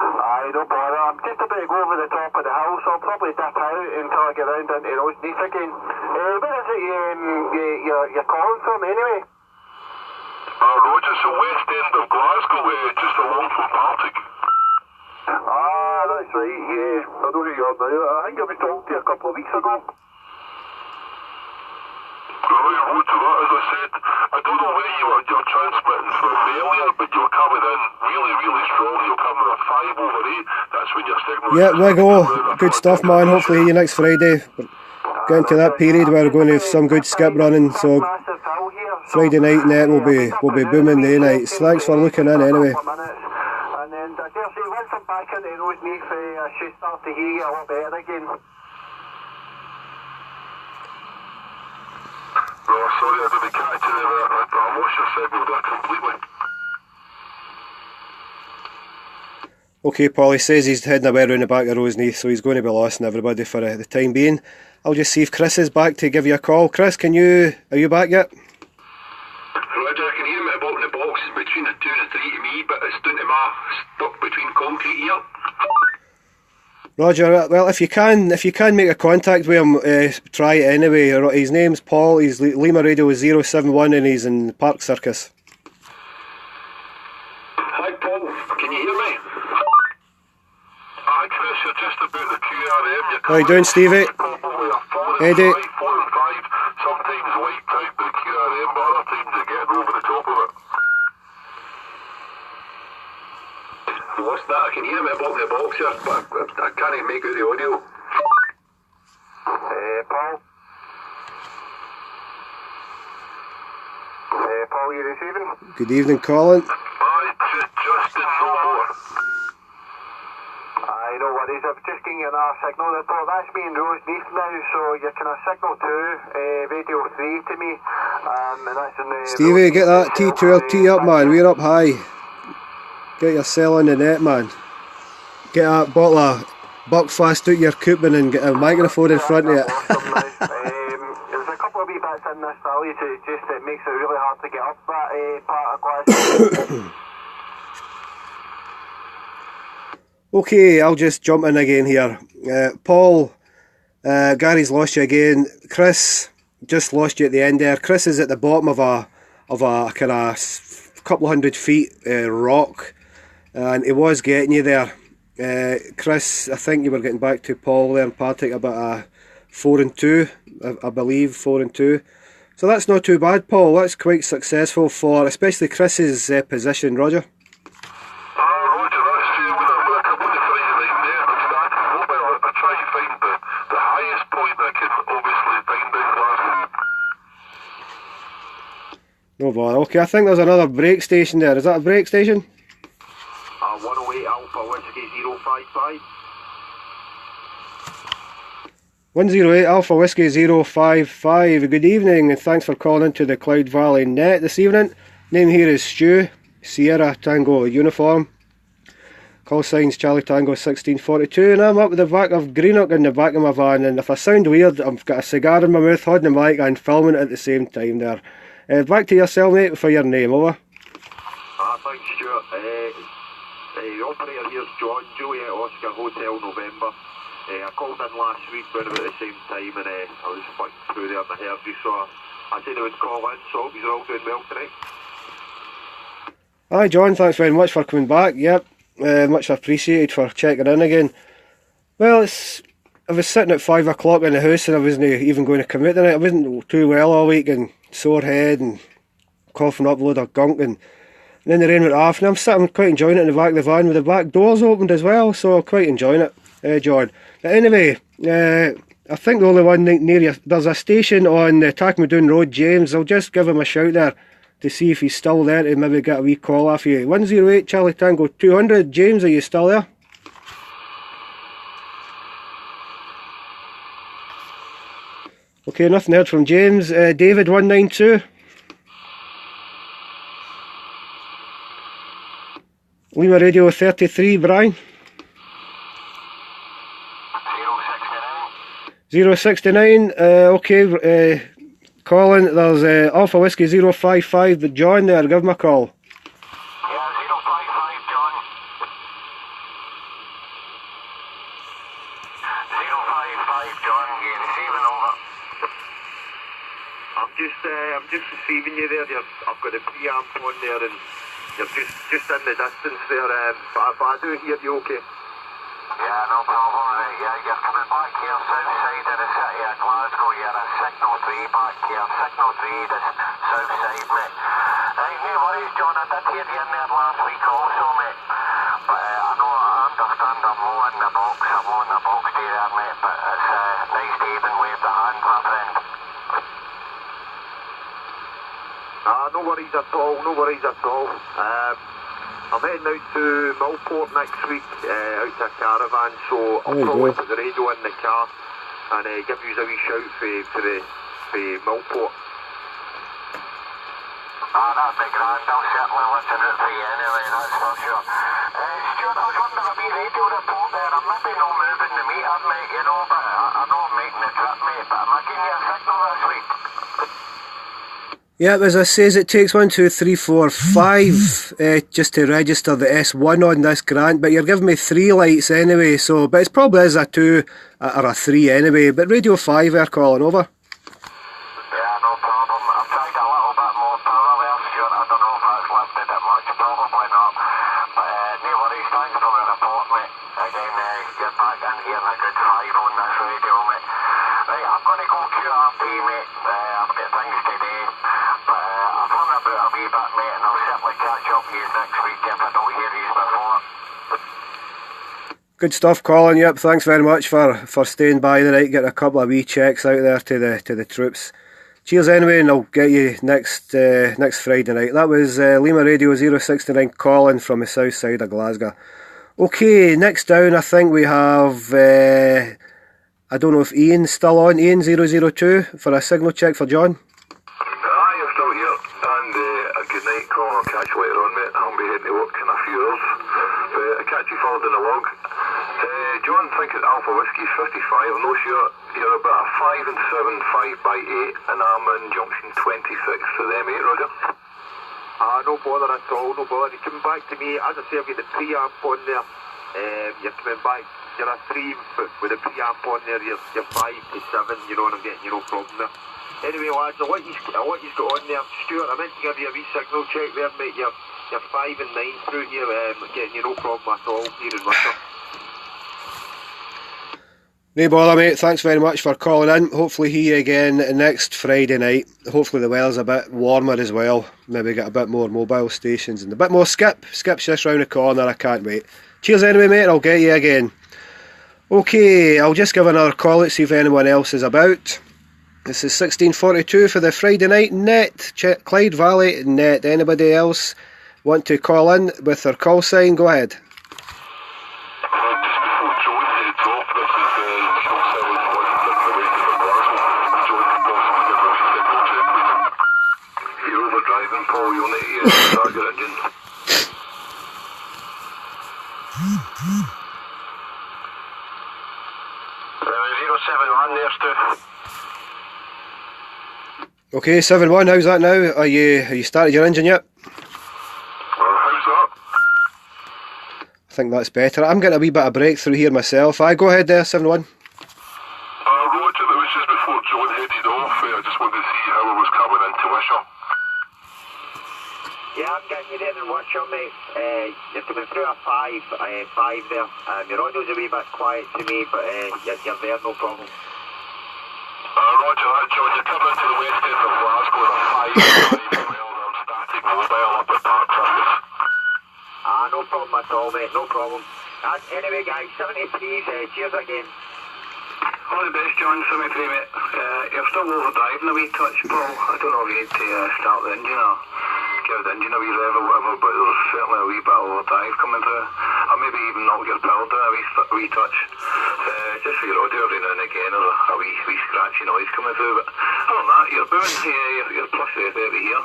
B: Aye, don't bother. I'm just about to go over the top of the hill, so I'll probably dip out until I get round into Roseneath again. Where is it you're calling from anyway?
C: Roger, so west end of Glasgow, just along from Partick.
B: Ah, that's right, yeah. I know who you are now. I think I was talking to you a couple of weeks ago.
C: Right, Roger, that, as I said, I don't know where you're transmitting from earlier, but you're coming in really, really strong. You're coming at 5 over 8. That's when your signal...
A: Yeah, we go. Good stuff, man. Hopefully see you next Friday. We're getting to that period where we're going to have some good skip running, so Friday night net will be booming day nights. Thanks for looking in anyway.
B: And then I dare say once I'm back into Roseneath, I should start to hear you a lot better again.
C: Oh, sorry, I didn't catch you there. I lost your signal there completely.
A: Okay, Paul, he says he's heading away around the back of Roseneath, so he's going to be lost in everybody for the time being. I'll just see if Chris is back to give you a call. Chris, are you back yet?
C: Roger, I can hear him at the bottom of the box. It's between the 2 and the 3 to me, but it's down to my stuck between concrete here.
A: Roger, well, if you can make a contact with him, try it anyway. His name's Paul, his Lima Radio is 071 and he's in Park Circus.
C: Hi Paul, can you hear me?
A: How you doing, Stevie? Eddie?
C: 4 and 5, sometimes wiped out by QRM, but other teams are getting over the top of it. What's that? I can hear me above the box here, but I can't make out the audio. Paul? Paul, you receiving?
A: Good evening, Colin.
C: Just in no more. I know what is. I've just getting another signal report. That's me in Roseneath now, so you're kind of signal 2, radio 3 to me. And that's in the
A: Stevie, get that T12 up, man. We're up high. Get your cell on the net, man. Get that bottle of Buckfast out your coupon and get a microphone in front of it.
C: There's a couple of wee bits in this valley to just it makes it really hard to get up that part of Glasgow.
A: Okay, I'll just jump in again here. Paul, Gary's lost you again. Chris just lost you at the end there. Chris is at the bottom of a kind of couple of 100 feet rock, and he was getting you there. Chris, I think you were getting back to Paul there in Partick about 4 and 2, I believe 4 and 2. So that's not too bad, Paul. That's quite successful for especially Chris's position, Roger.
C: Roger, that's with a couple of Friday night there. I started mobile. I try to find the highest point I can obviously find in Glasgow.
A: No bother. Okay, I think there's another break station there. Is that a break station?
C: 108 Alpha Whiskey 055.
A: 108 Alpha Whiskey 055. Good evening and thanks for calling into the Clyde Valley Net this evening. Name here is Stu, Sierra Tango uniform. Call signs Charlie Tango 1642, and I'm up with the back of Greenock in the back of my van, and if I sound weird, I've got a cigar in my mouth, holding the mic and filming it at the same time there. Back to yourself, mate, for your name, over.
C: Thanks, Stuart. The operator here's John, Juliet Oscar Hotel November. I called in last week round about the same time, and I was flicking through there and I heard you, so I said I would call in, so I hope you're all doing well tonight.
A: Hi John, thanks very much for coming back. Yep, much appreciated for checking in again. Well, I was sitting at 5 o'clock in the house and I wasn't even going to come out tonight. I wasn't too well all week and sore head and coughing up a load of gunk, and then the rain went off and I'm quite enjoying it in the back of the van with the back doors opened as well, so I'm quite enjoying it, John. But anyway, I think the only one near you, there's a station on Tackmadoon Road, James. I'll just give him a shout there to see if he's still there to maybe get a wee call off you. 108 Charlie Tango 200. James, are you still there? Okay, nothing heard from James. David 192. Lima Radio 33, Brian. 069. Okay, Colin, there's Alpha Whiskey 055, but John there, give him a call.
C: Yeah, 055, John. 055, John, you receiving over? I'm just receiving you there. I've got a preamp on there, and you're just in the distance there. But I do hear you okay. Yeah, no problem. Yeah, you're coming back here south side of the city of Glasgow. You're at signal 3 back here. Signal 3, the south side, mate. No worries, John. I did hear you in there last week also, mate. But I know, I understand I'm low in the box. I'm low in the box to you there, mate. But it's nice to even wave the hand, my friend. No worries at all. No worries at all. I'm heading out to Millport next week, out to a caravan, so I'll probably put the radio in the car and give you a wee shout for Millport. That'd be grand. I'll certainly listen out for you anyway, that's for sure. Stuart, I was wondering a wee radio report there. I'm maybe not moving the meter, mate, you know, but I know I'm making the trip, mate, but am I giving you a signal this week?
A: Yep, as I says, it takes 1, 2, 3, 4, 5 just to register the S1 on this grant, but you're giving me 3 lights anyway, so, but it probably is a 2 or a 3 anyway, but Radio 5 are calling over.
C: Yeah, no problem. I've tried a little bit more power there, Stuart. I don't know if that's lifted it much, probably not. But no worries, thanks for the report, mate. Again, get back in here in a good 5
A: Good stuff, Colin. Yep, thanks very much for staying by the night, getting a couple of wee checks out there to the troops. Cheers anyway, and I'll get you next Friday night. That was Lima Radio 069 Colin from the south side of Glasgow. Okay, next down I think we have, I don't know if Ian's still on, Ian 002 for a signal check for John.
C: Aye, you're still here, and a good night, Colin. I'll catch you later on, mate. I'll be heading to work in a few hours. I'll catch you forward in the log. John, think it's Alpha Whiskey 55. I'm not sure. You're about a 5 and 7, 5 by 8, and I'm in junction 26 to them, 8, Roger.
D: No bother at all, no bother. You're coming back to me, as I say, I've got the preamp on there. You're coming back, you're a 3, but with the preamp on there, you're 5 to 7, you know, and I'm getting you no problem there. Anyway, lads, I want you to go on there. Stuart, I meant to give you a wee signal check there, mate. You're 5 and 9 through here, getting you no problem at all here in Russia.
A: No bother, mate. Thanks very much for calling in. Hopefully hear you again next Friday night. Hopefully the weather's a bit warmer as well. Maybe get a bit more mobile stations and a bit more skip. Skip's just round the corner. I can't wait. Cheers anyway, mate. I'll get you again. Okay, I'll just give another call out, see if anyone else is about. This is 1642 for the Friday night net. Clyde Valley net. Anybody else want to call in with their call sign? Go ahead.
C: Paul, you'll need to start your engine.
B: Zero 71 there, Stu.
A: Okay, 7-1, how's that now? Are you started your engine yet?
C: How's that?
A: I think that's better. I'm getting a wee bit of breakthrough here myself. Go ahead there, 7-1.
C: Roger, it was just before John headed off. I just wanted to see how it was coming into Wishaw.
D: Yeah, I'm getting you there in Wishaw, mate. You're coming through a 5 there. Your audio's a wee bit quiet to me, but you're there, no problem.
C: Roger that, John. You're coming into the west end of Glasgow at a 5 well, I'm static mobile up at Park Circus.
D: No problem at all, mate, no problem. Anyway, guys, 73s, cheers again.
C: All the best, John. 73, mate. You're still overdriving a wee touch, Paul. I don't know if you need to start the engine or give the engine a wee rev or whatever, but there's certainly a wee bit of overdrive coming through. Or maybe even knock your power down a wee touch. Just for your audio every now and again, or a wee scratchy noise coming through. But other than that, you're booming here, you're plus 30 here.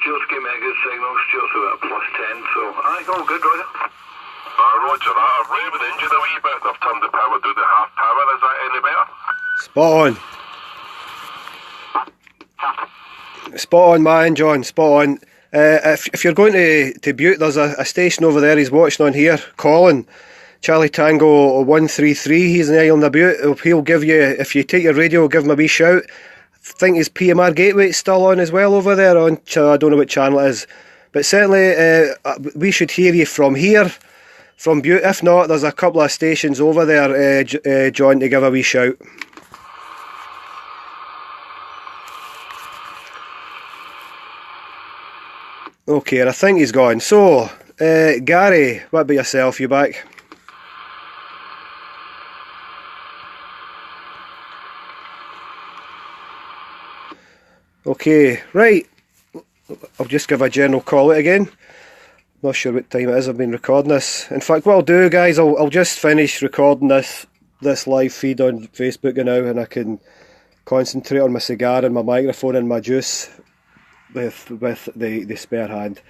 C: Stuart's giving me a good signal. Stuart's about a plus 10, so all good, Roger. Roger that. I've revved the engine a wee bit. I've turned the power down to half power. Is that any better?
A: Spot on. Spot on, man, John. Spot on. If you're going to Butte, there's a station over there he's watching on here. Colin, Charlie Tango 133. He's in the island of Butte. He'll give you, if you take your radio, give him a wee shout. I think his PMR Gateway is still on as well over there. I don't know what channel it is. But certainly we should hear you from here, from Butte. If not, there's a couple of stations over there, John, to give a wee shout. Okay, and I think he's gone. So, Gary, what about yourself? You back? Okay, right. I'll just give a general call out again. Not sure what time it is I've been recording this. In fact, what I'll do, guys, I'll just finish recording this live feed on Facebook now, and I can concentrate on my cigar and my microphone and my juice with the spare hand.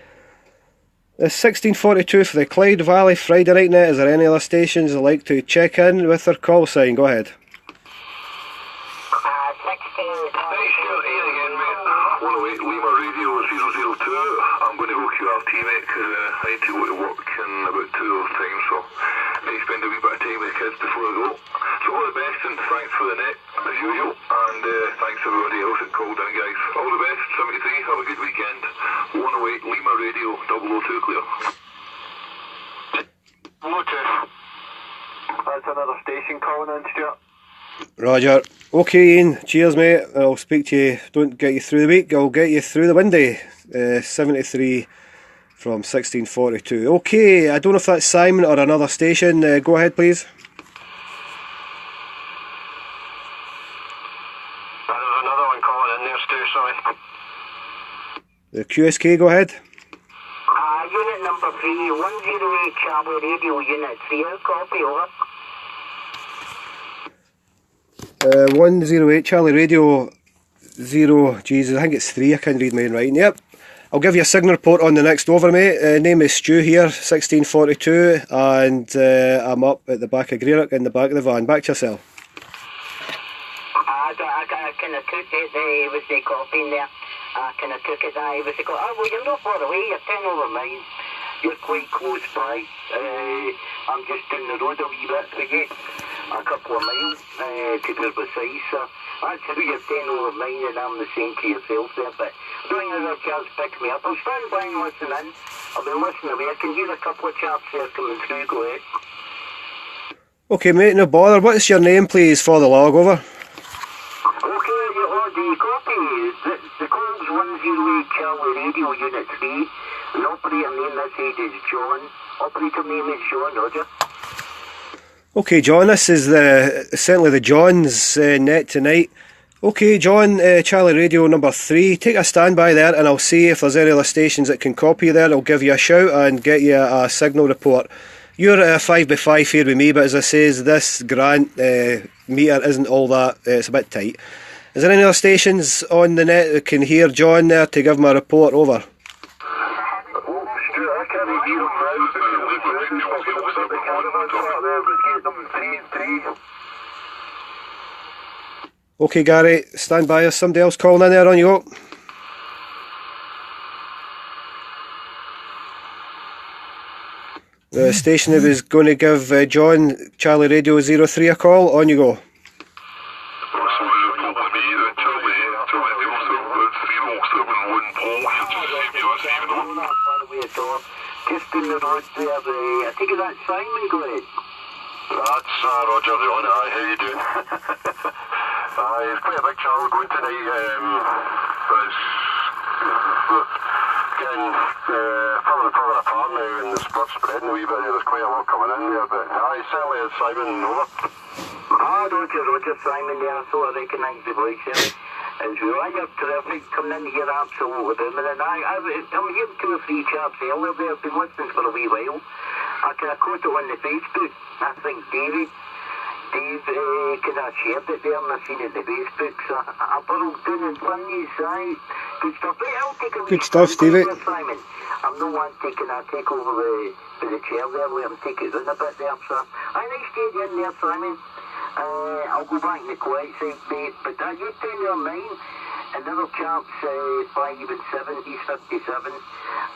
A: It's 1642 for the Clyde Valley Friday night net. Is there any other stations I'd like to check in with their call sign? Go ahead.
D: 16.
C: Hey, sure, Ian again, mate. 108 Lima Radio 002. I'm going to go QRT, mate, because I need to go to work in about 2 hours' time, so I need to spend a wee bit of time with the kids before I go. So all the best, and thanks for the net, as usual, and thanks everybody else that called in, guys. All the best, 73, have a good weekend. 108 Lima Radio 002, clear.
D: 102. That's another station calling in, Stuart.
A: Roger. Okay, Ian. Cheers, mate. I'll speak to you. Don't get you through the week. I'll get you through the windy. 73 from 1642. Okay, I don't know if that's Simon or another station. Go ahead, please.
B: There's another one calling in there, Stu, sorry.
A: The QSK, go ahead.
E: Unit number 3, 108 Charlie Radio, Unit 3, copy, over.
A: 108 Charlie Radio 0, Jesus, I think it's 3, I can't read my own writing. Yep, I'll give you a signal report on the next over, mate. Name is Stu here, 1642, and I'm up at the back of Greenock in the back of the van. Back to yourself.
E: I kind of took it, was the copy in there. I kind of took it, I was like, oh, well, you're not far away, you're 10 over 9. You're quite close by. I'm just down the road a wee bit to get a couple of miles to be precise. So that's how you're 10 over 9 and I'm the same to yourself there. But I don't think there's a chance to pick me up. I'll stand by and listen in. I've been listening away. I can hear a couple of chaps there coming through. Go ahead.
A: Okay, mate, no bother. What's your name, please, for the log, over?
E: Okay, the copy. The code's 108 Charlie Radio, Unit 3. The operator name this age is John. Operator name is John, Roger.
A: Okay, John, this is certainly the John's net tonight. Okay, John, Charlie Radio number 3. Take a standby there and I'll see if there's any other stations that can copy you there. I'll give you a shout and get you a signal report. You're 5x5 here with me, but as I says, this Grant meter isn't all that, it's a bit tight. Is there any other stations on the net that can hear John there to give him a report, over? Okay, Gary, stand by. There's somebody else calling in there. On you go. The station that was going to give John, Charlie Radio 03, a call. On you go.
E: Just in the road there, I think that's Simon, go ahead.
B: That's Roger the on it. Aye, how you doing? It's quite a big travel going tonight. It's getting falling apart now and the spot's spreading a wee bit. There's quite a lot coming in there, but certainly it's Simon, over.
E: Roger, Simon there. I sort of recognise the voice there. As well, you're terrific, coming in here absolutely booming, and I'm hearing 2 or 3 chaps earlier there. I've been listening for a wee while. I kind of caught it on the Facebook. I think Dave kind of shared it there and I seen it on the Facebook, so I burrowed down in front of you, good stuff. Right, I'll take a
A: good stuff, Stevie.
E: Simon. I'm no one taking a take over the chair there, let him take it round a bit there, so nice to you in there, Simon. I'll go back in the quiet side, mate, but you're 10 or 9, another chap's 5 and 7, he's 57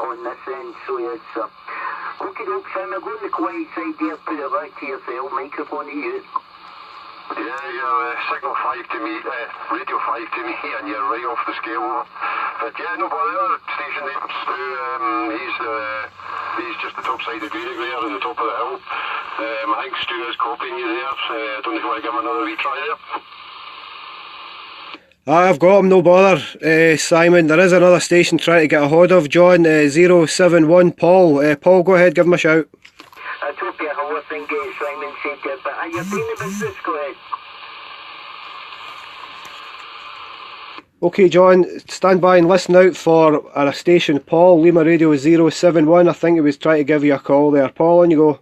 E: on this end, so yes, okay, Simon, go in the quiet side there, put it back to yourself, microphone to you.
B: Yeah, you're signal 5 to me, radio 5 to me, and you're right off the scale. But yeah, no bother, station names, he's just the top side of Greenock there, on the top of the hill. I think Stu is copying you there, so I don't know if you want to give him another wee try there.
A: I've got him, no bother, Simon. There is another station trying to get a hold of John, 071 Paul. Paul, go ahead, give him a shout.
E: I told you how I think Simon said that, but are you doing the business? Go ahead.
A: Okay, John, stand by and listen out for a station, Paul, Lima Radio 071. I think he was trying to give you a call there. Paul, on you go.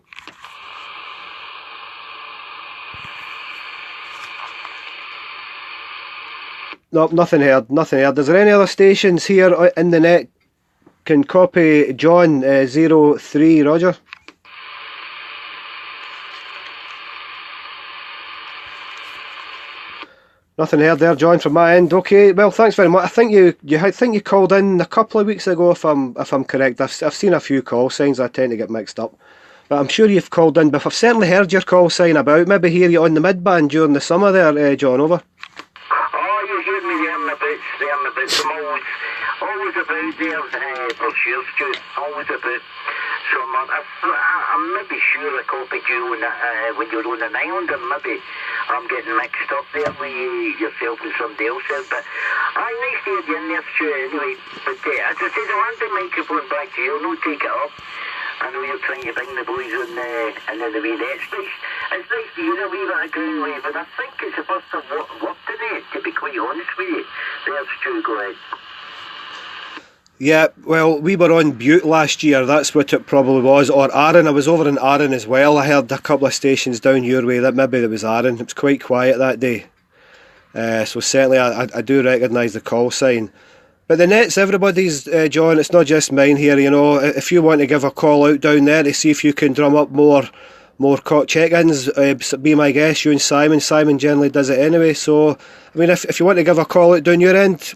A: Nope, nothing heard. Is there any other stations here in the net can copy John 03, Roger? Nothing heard there, John, from my end. Okay, well, thanks very much. I think you called in a couple of weeks ago, if I'm correct. I've seen a few call signs. I tend to get mixed up, but I'm sure you've called in. But I've certainly heard your call sign about. Maybe hear you on the mid-band during the summer there, John. Over.
E: I'm always about there for sure, Stu. Always about. So I'm maybe sure I copied you when you're on an island, and maybe I'm getting mixed up there with yourself and somebody else there. But nice to have you in there, Stu, anyway. But as I said, I'll hand the microphone back to you. No, take it up. I know you're trying to bring the boys on in the way there. It's nice to hear a wee bit of green wave, and I think it's the first time worked in it, to be quite honest with you. There's Stu, go ahead.
A: Yeah, well, we were on Butte last year, that's what it probably was, or Arran. I was over in Arran as well. I heard a couple of stations down your way, that maybe it was Arran. It was quite quiet that day. So certainly I do recognise the call sign. But the net's everybody's, John, it's not just mine here, you know. If you want to give a call out down there to see if you can drum up more check-ins, be my guest, you and Simon. Simon generally does it anyway, so, I mean, if you want to give a call out down your end,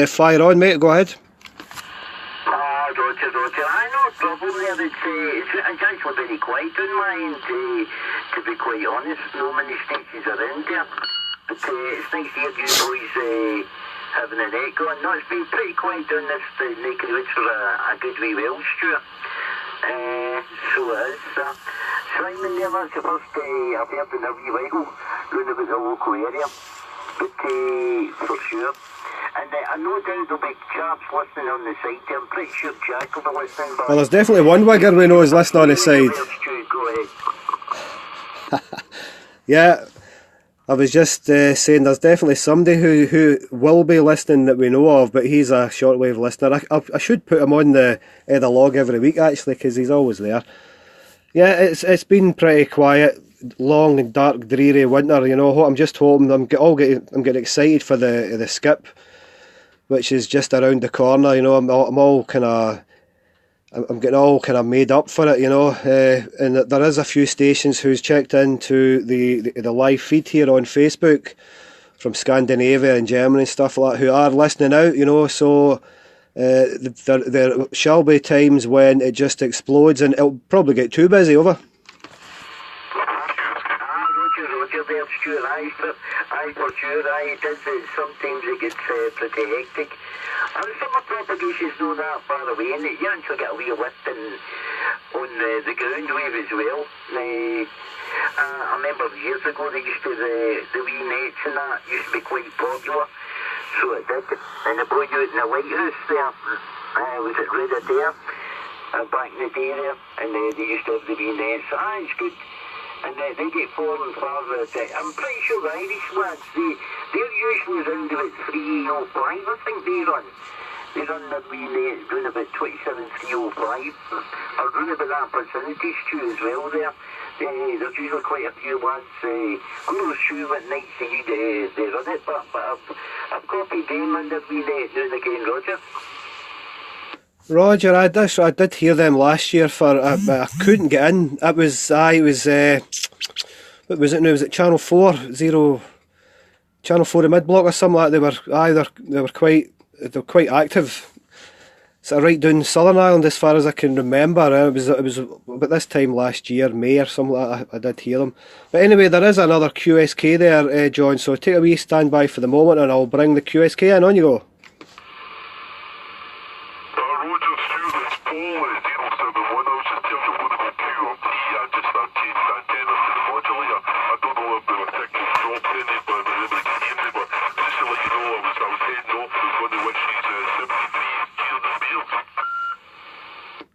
A: fire on, mate, go ahead.
E: Roger. I know a problem there. It's actually very quiet on my end, to be quite honest. No many stations are in there. But it's nice to hear you boys having an echo. No, it's been pretty quiet on this neck of the woods for a good wee while, Stuart. So it is. Simon there, that's the first I've heard in a wee while, round about the local area. But for sure. And I know there'll be chaps listening on the side there. I'm pretty sure Jack will be listening.
A: Well, there's definitely one wigger we know is listening on the side.
E: Go ahead.
A: Yeah, I was just saying there's definitely somebody who will be listening that we know of, but he's a shortwave listener. I should put him on the log every week actually, because he's always there. Yeah, it's been pretty quiet, long and dark, dreary winter. You know, I'm just hoping I'm getting excited for the skip, which is just around the corner. You know, I'm getting all kind of made up for it, you know, and there is a few stations who's checked into the live feed here on Facebook from Scandinavia and Germany and stuff like that, who are listening out, you know, so there shall be times when it just explodes and it'll probably get too busy, over.
E: Roger there, Stuart, I for sure, it does, sometimes it gets pretty hectic. And summer propagation's not that far away, and you actually get a wee lift on the ground wave as well. I remember years ago they used to, the wee nets and that used to be quite popular, so it did. And the boy out in the lighthouse there, was it Red Adair, back in the day there, and they used to have the wee nets. It's good. And they get far and farther. I'm pretty sure the Irish lads, they're usually around about 305, I think they run. They run their wee net round about 27305, or round about that vicinity, Stu, as well there. There's usually quite a few lads. I'm not sure what nights they run it, but I've copied them and their wee net now and again, Roger.
A: Roger, I did hear them last year but I couldn't get in. What was it now? Was it Channel 4, Channel 4 the mid block or something like that? They were quite active. So right down Southern Ireland as far as I can remember. It was about this time last year, May or something like that, I did hear them. But anyway, there is another QSK there, John, so take a wee standby for the moment and I'll bring the QSK in. On you go.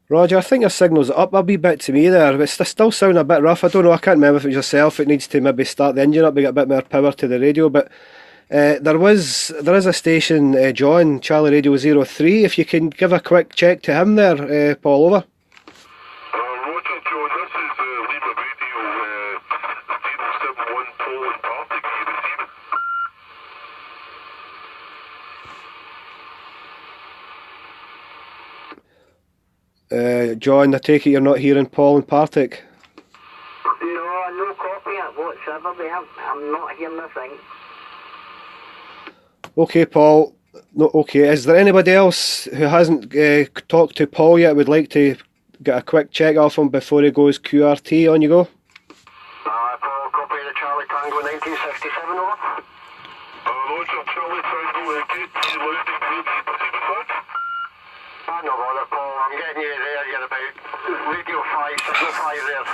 A: Roger, I think your signal's up a wee bit to me there, but it's still sounding a bit rough. I don't know, I can't remember if it was yourself. It needs to maybe start the engine up to get a bit more power to the radio, but there is a station, John, Charlie Radio 03, if you can give a quick check to him there, Paul, over.
C: Roger, John, this is Lima Radio 071 Paul and Partick. Can you receive it?
A: John, I take it you're not hearing Paul and Partick?
E: No copy whatsoever there. I'm not hearing a thing.
A: Okay, Paul. No, okay. Is there anybody else who hasn't talked to Paul yet would like to get a quick check off him before he goes QRT? On you go.
B: Paul, copy the Charlie Tango 1967, over.
C: Roger, Charlie Tango, get you loud and clear. Can you proceed with that?
B: No bother, Paul. I'm getting you there, you're about. Radio 5, Signal 5 there.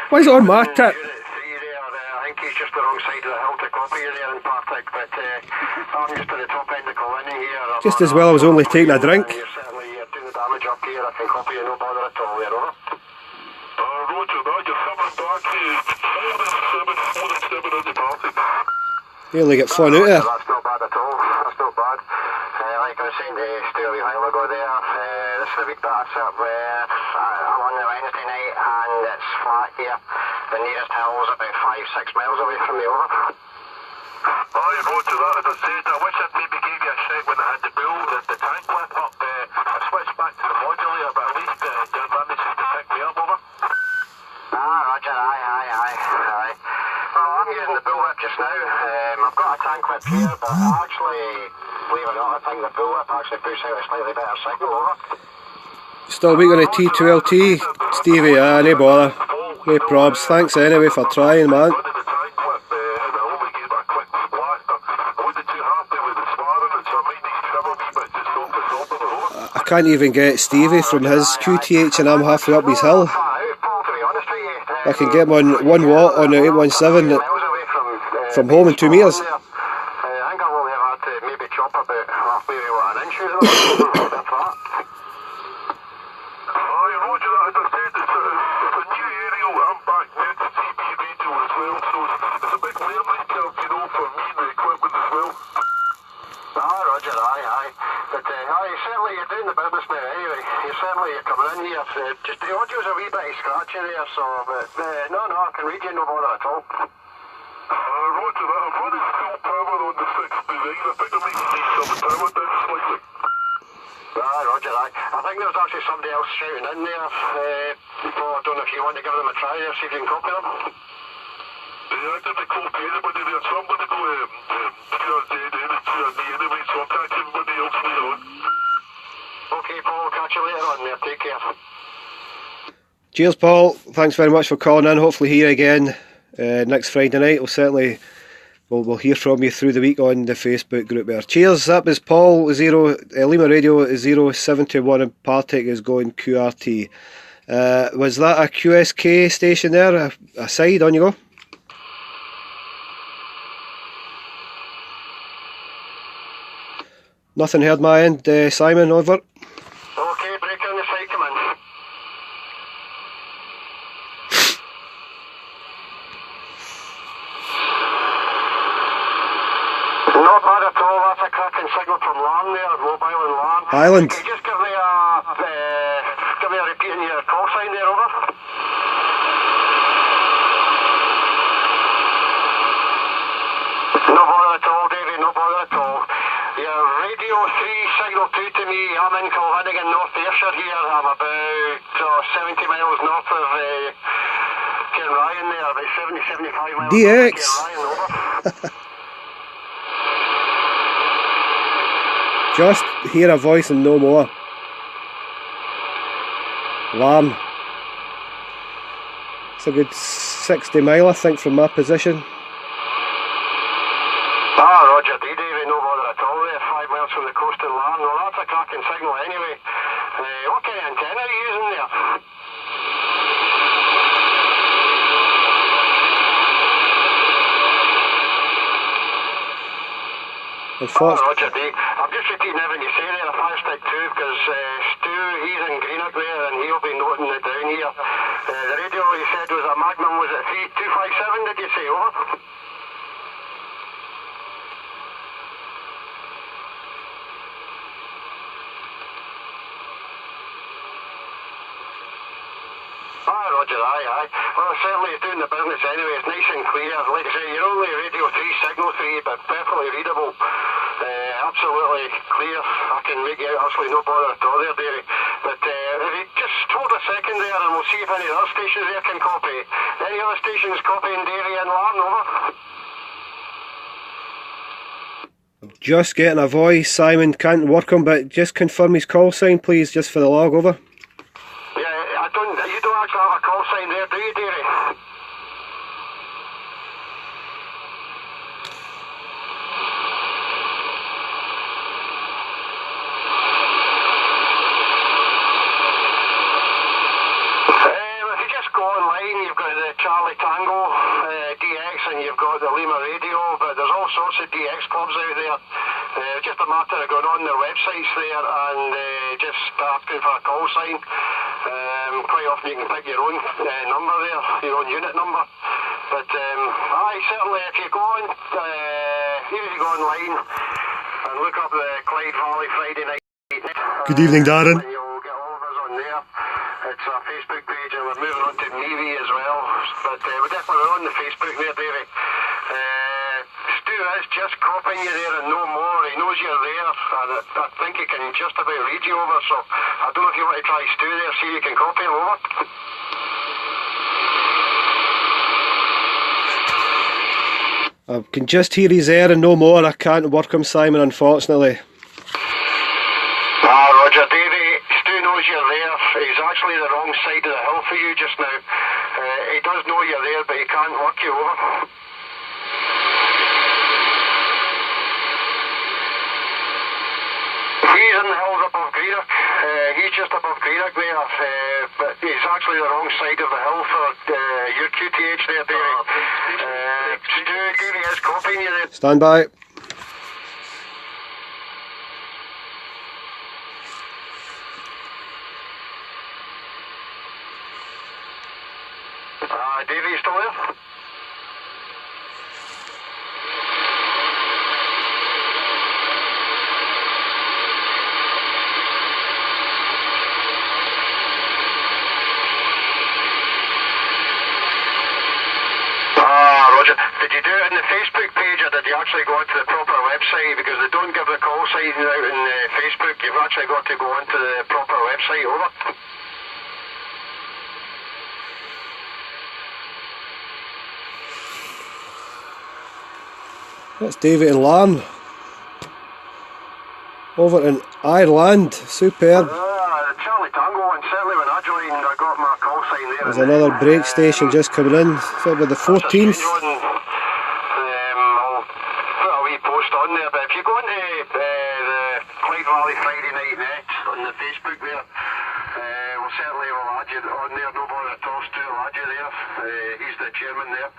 A: Why is it on my tip?
B: Unit 3 there, I think he's just the wrong side of the hill to copy you there in Partick, but I'm just at the top end of Colwynning here.
A: Just as well I was only taking a drink.
B: You're certainly doing the damage up here, I can copy you, no bother at all there, over.
C: Roger that, you're coming back here. 4 and 7 on the Partick.
A: Nearly get flown out there.
B: That's not bad at all, that's not bad. Like I was saying to Stu a while ago there, this is the week that I sit where I'm on the Wednesday night and it's flat here. The nearest hill is about 5-6 miles away from me, over.
C: Aye, roger that, as I said, I wish I'd maybe gave you a shout when I had the bull, the tank lit up. I switched back to the modulator, but at least your manages to pick me up, over.
B: Roger, aye. Well, I'm using the bullwhip just now. I've got a tank whip here, but actually, believe it or not, I think the bullwhip actually puts out a slightly better signal, over.
A: Still waiting on a T12T, Stevie. No bother. No probs. Thanks anyway for trying, man. I can't even get Stevie from his QTH and I'm halfway up his hill. I can get him on 1 watt on the 817 from home in 2 metres.
B: I think I've only had to maybe chop about halfway an inch out of it. That's that.
C: Aye, roger that, as I said, it's a new aerial, I'm back now to CB radio as well, so it's a big learning curve, you know, for me and the equipment as well.
B: Roger, aye. But certainly you're doing the business now anyway. You're coming in here. Just the audio's a wee bit scratchy there, so, but no, I can read you, no bother at all.
C: Roger that, I'm running full power on the 69, I think I might need some power down slightly.
B: Roger, aye. I think there's actually somebody else shouting in there. I don't know if you want to give them a try there, see if you can copy them.
C: I didn't copy anybody there, so I'm going to go anyway, so I'll catch everybody else later on.
B: Okay, Paul, catch you later on there, take care.
A: Cheers, Paul. Thanks very much for calling in. Hopefully hear you again next Friday night. We'll hear from you through the week on the Facebook group there. Cheers. That was Paul. Lima Radio 071 in Partick is going QRT. Was that a QSK station there? A side, on you go. Nothing heard my end. Simon, over.
B: Okay, break on the side, come in. Not bad at all, that's a cracking signal from Larn there, mobile and Larn.
A: Island.
B: Can you just give me a repeat in your call sign there, over? No bother at all, Davey, no bother at all. Your Radio 3 signal 2 to me, I'm in Kilwinning in North Ayrshire here, I'm about 70 miles north of Cairnryan there, about 70-75 miles
A: DX.
B: north of Cairnryan, over.
A: Just hear a voice and no more. Larn. It's a good 60 mile, I think, from my position.
B: Roger, Davey, no bother at all there, 5 miles from the coast of Larn. Well, that's a cracking signal anyway. What kind of antenna are you using there? Roger, Dave. I'm just repeating everything you say there, a 5-stick 2, because Stu, he's in Greenock there, and he'll be noting it down here. The radio you said was a Magnum, was it 3257, did you say, over? Roger, aye. Well, certainly it's doing the business anyway, it's nice and clear. Like I say, you're only Radio 3, Signal 3, but perfectly readable. Absolutely clear. I can make you out, absolutely no bother at all there, Derry. But if you just hold a second there and we'll see if any other stations there can copy. Any other stations copying Derry and Larn, over?
A: Just getting a voice. Simon can't work him, but just confirm his call sign, please, just for the log, over.
B: You don't actually have a call sign there, do you, Derry? you've got the Charlie Tango DX, and you've got the Lima Radio, but there's all sorts of DX clubs out there. Just a matter of going on their websites there and just asking for a call sign. Quite often you can pick your own number there, your own unit number. But certainly if you go on, even if you go online and look up the Clyde Valley Friday night.
A: Good evening, Darren.
B: And you'll get all of us on there. It's a Facebook page, and we're moving on to Meavy as well. But we're definitely on the Facebook there, Davey. Stu is just copying you there and no more. He knows you're there, and I think he can just about read you over. So I don't know if you want to try Stu there, see if you can copy him over.
A: I can just hear he's there and no more. I can't work him, Simon, unfortunately.
B: Roger, Davey, Stu knows you're there. He's actually the wrong side of the hill for you just now. He does know you're there, but he can't work you over. He's in the hills above Greenock. He's just above Greenock there, but he's actually the wrong side of the hill for your QTH there, Davey. Stu, Davey is copying you there.
A: Stand by.
B: Davey, you still there? Roger. Did you do it on the Facebook page, or did you actually go onto the proper website? Because they don't give the call sign out in Facebook. You've actually got to go onto the proper website, over.
A: That's David and Larne over in Ireland. Superb.
B: The Charlie Tango one, certainly when I joined, I got my call sign there.
A: There's another break station just coming in. So about the 14th.
B: I'll put a wee post on there, but if you go into the Clyde Valley Friday night net on the Facebook there, we'll certainly add you on there. No bother at all, Stu will add you there. He's the chairman there.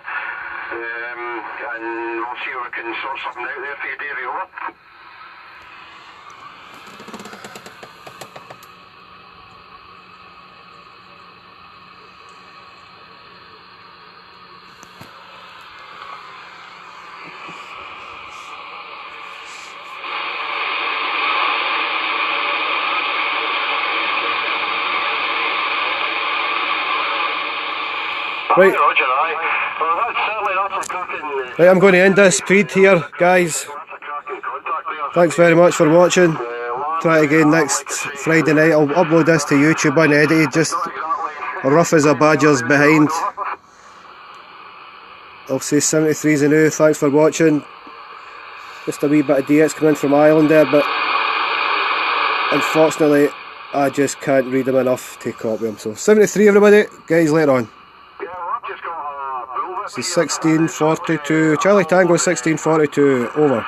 B: And we'll see if we can sort something out there for you, Davey, over.
A: Right.
B: Roger, aye. Well, that's a cracking...
A: Right, I'm going to end this feed here, guys.
B: That's a cracking contact there.
A: Thanks very much for watching. Try it again next Friday night. I'll upload this to YouTube unedited, just rough as a badger's behind. I'll say 73's a new. Thanks for watching. Just a wee bit of DX coming in from Ireland there, but unfortunately I just can't read them enough to copy them. So 73 everybody, guys, later on. This is 1642, Charlie Tango 1642, over.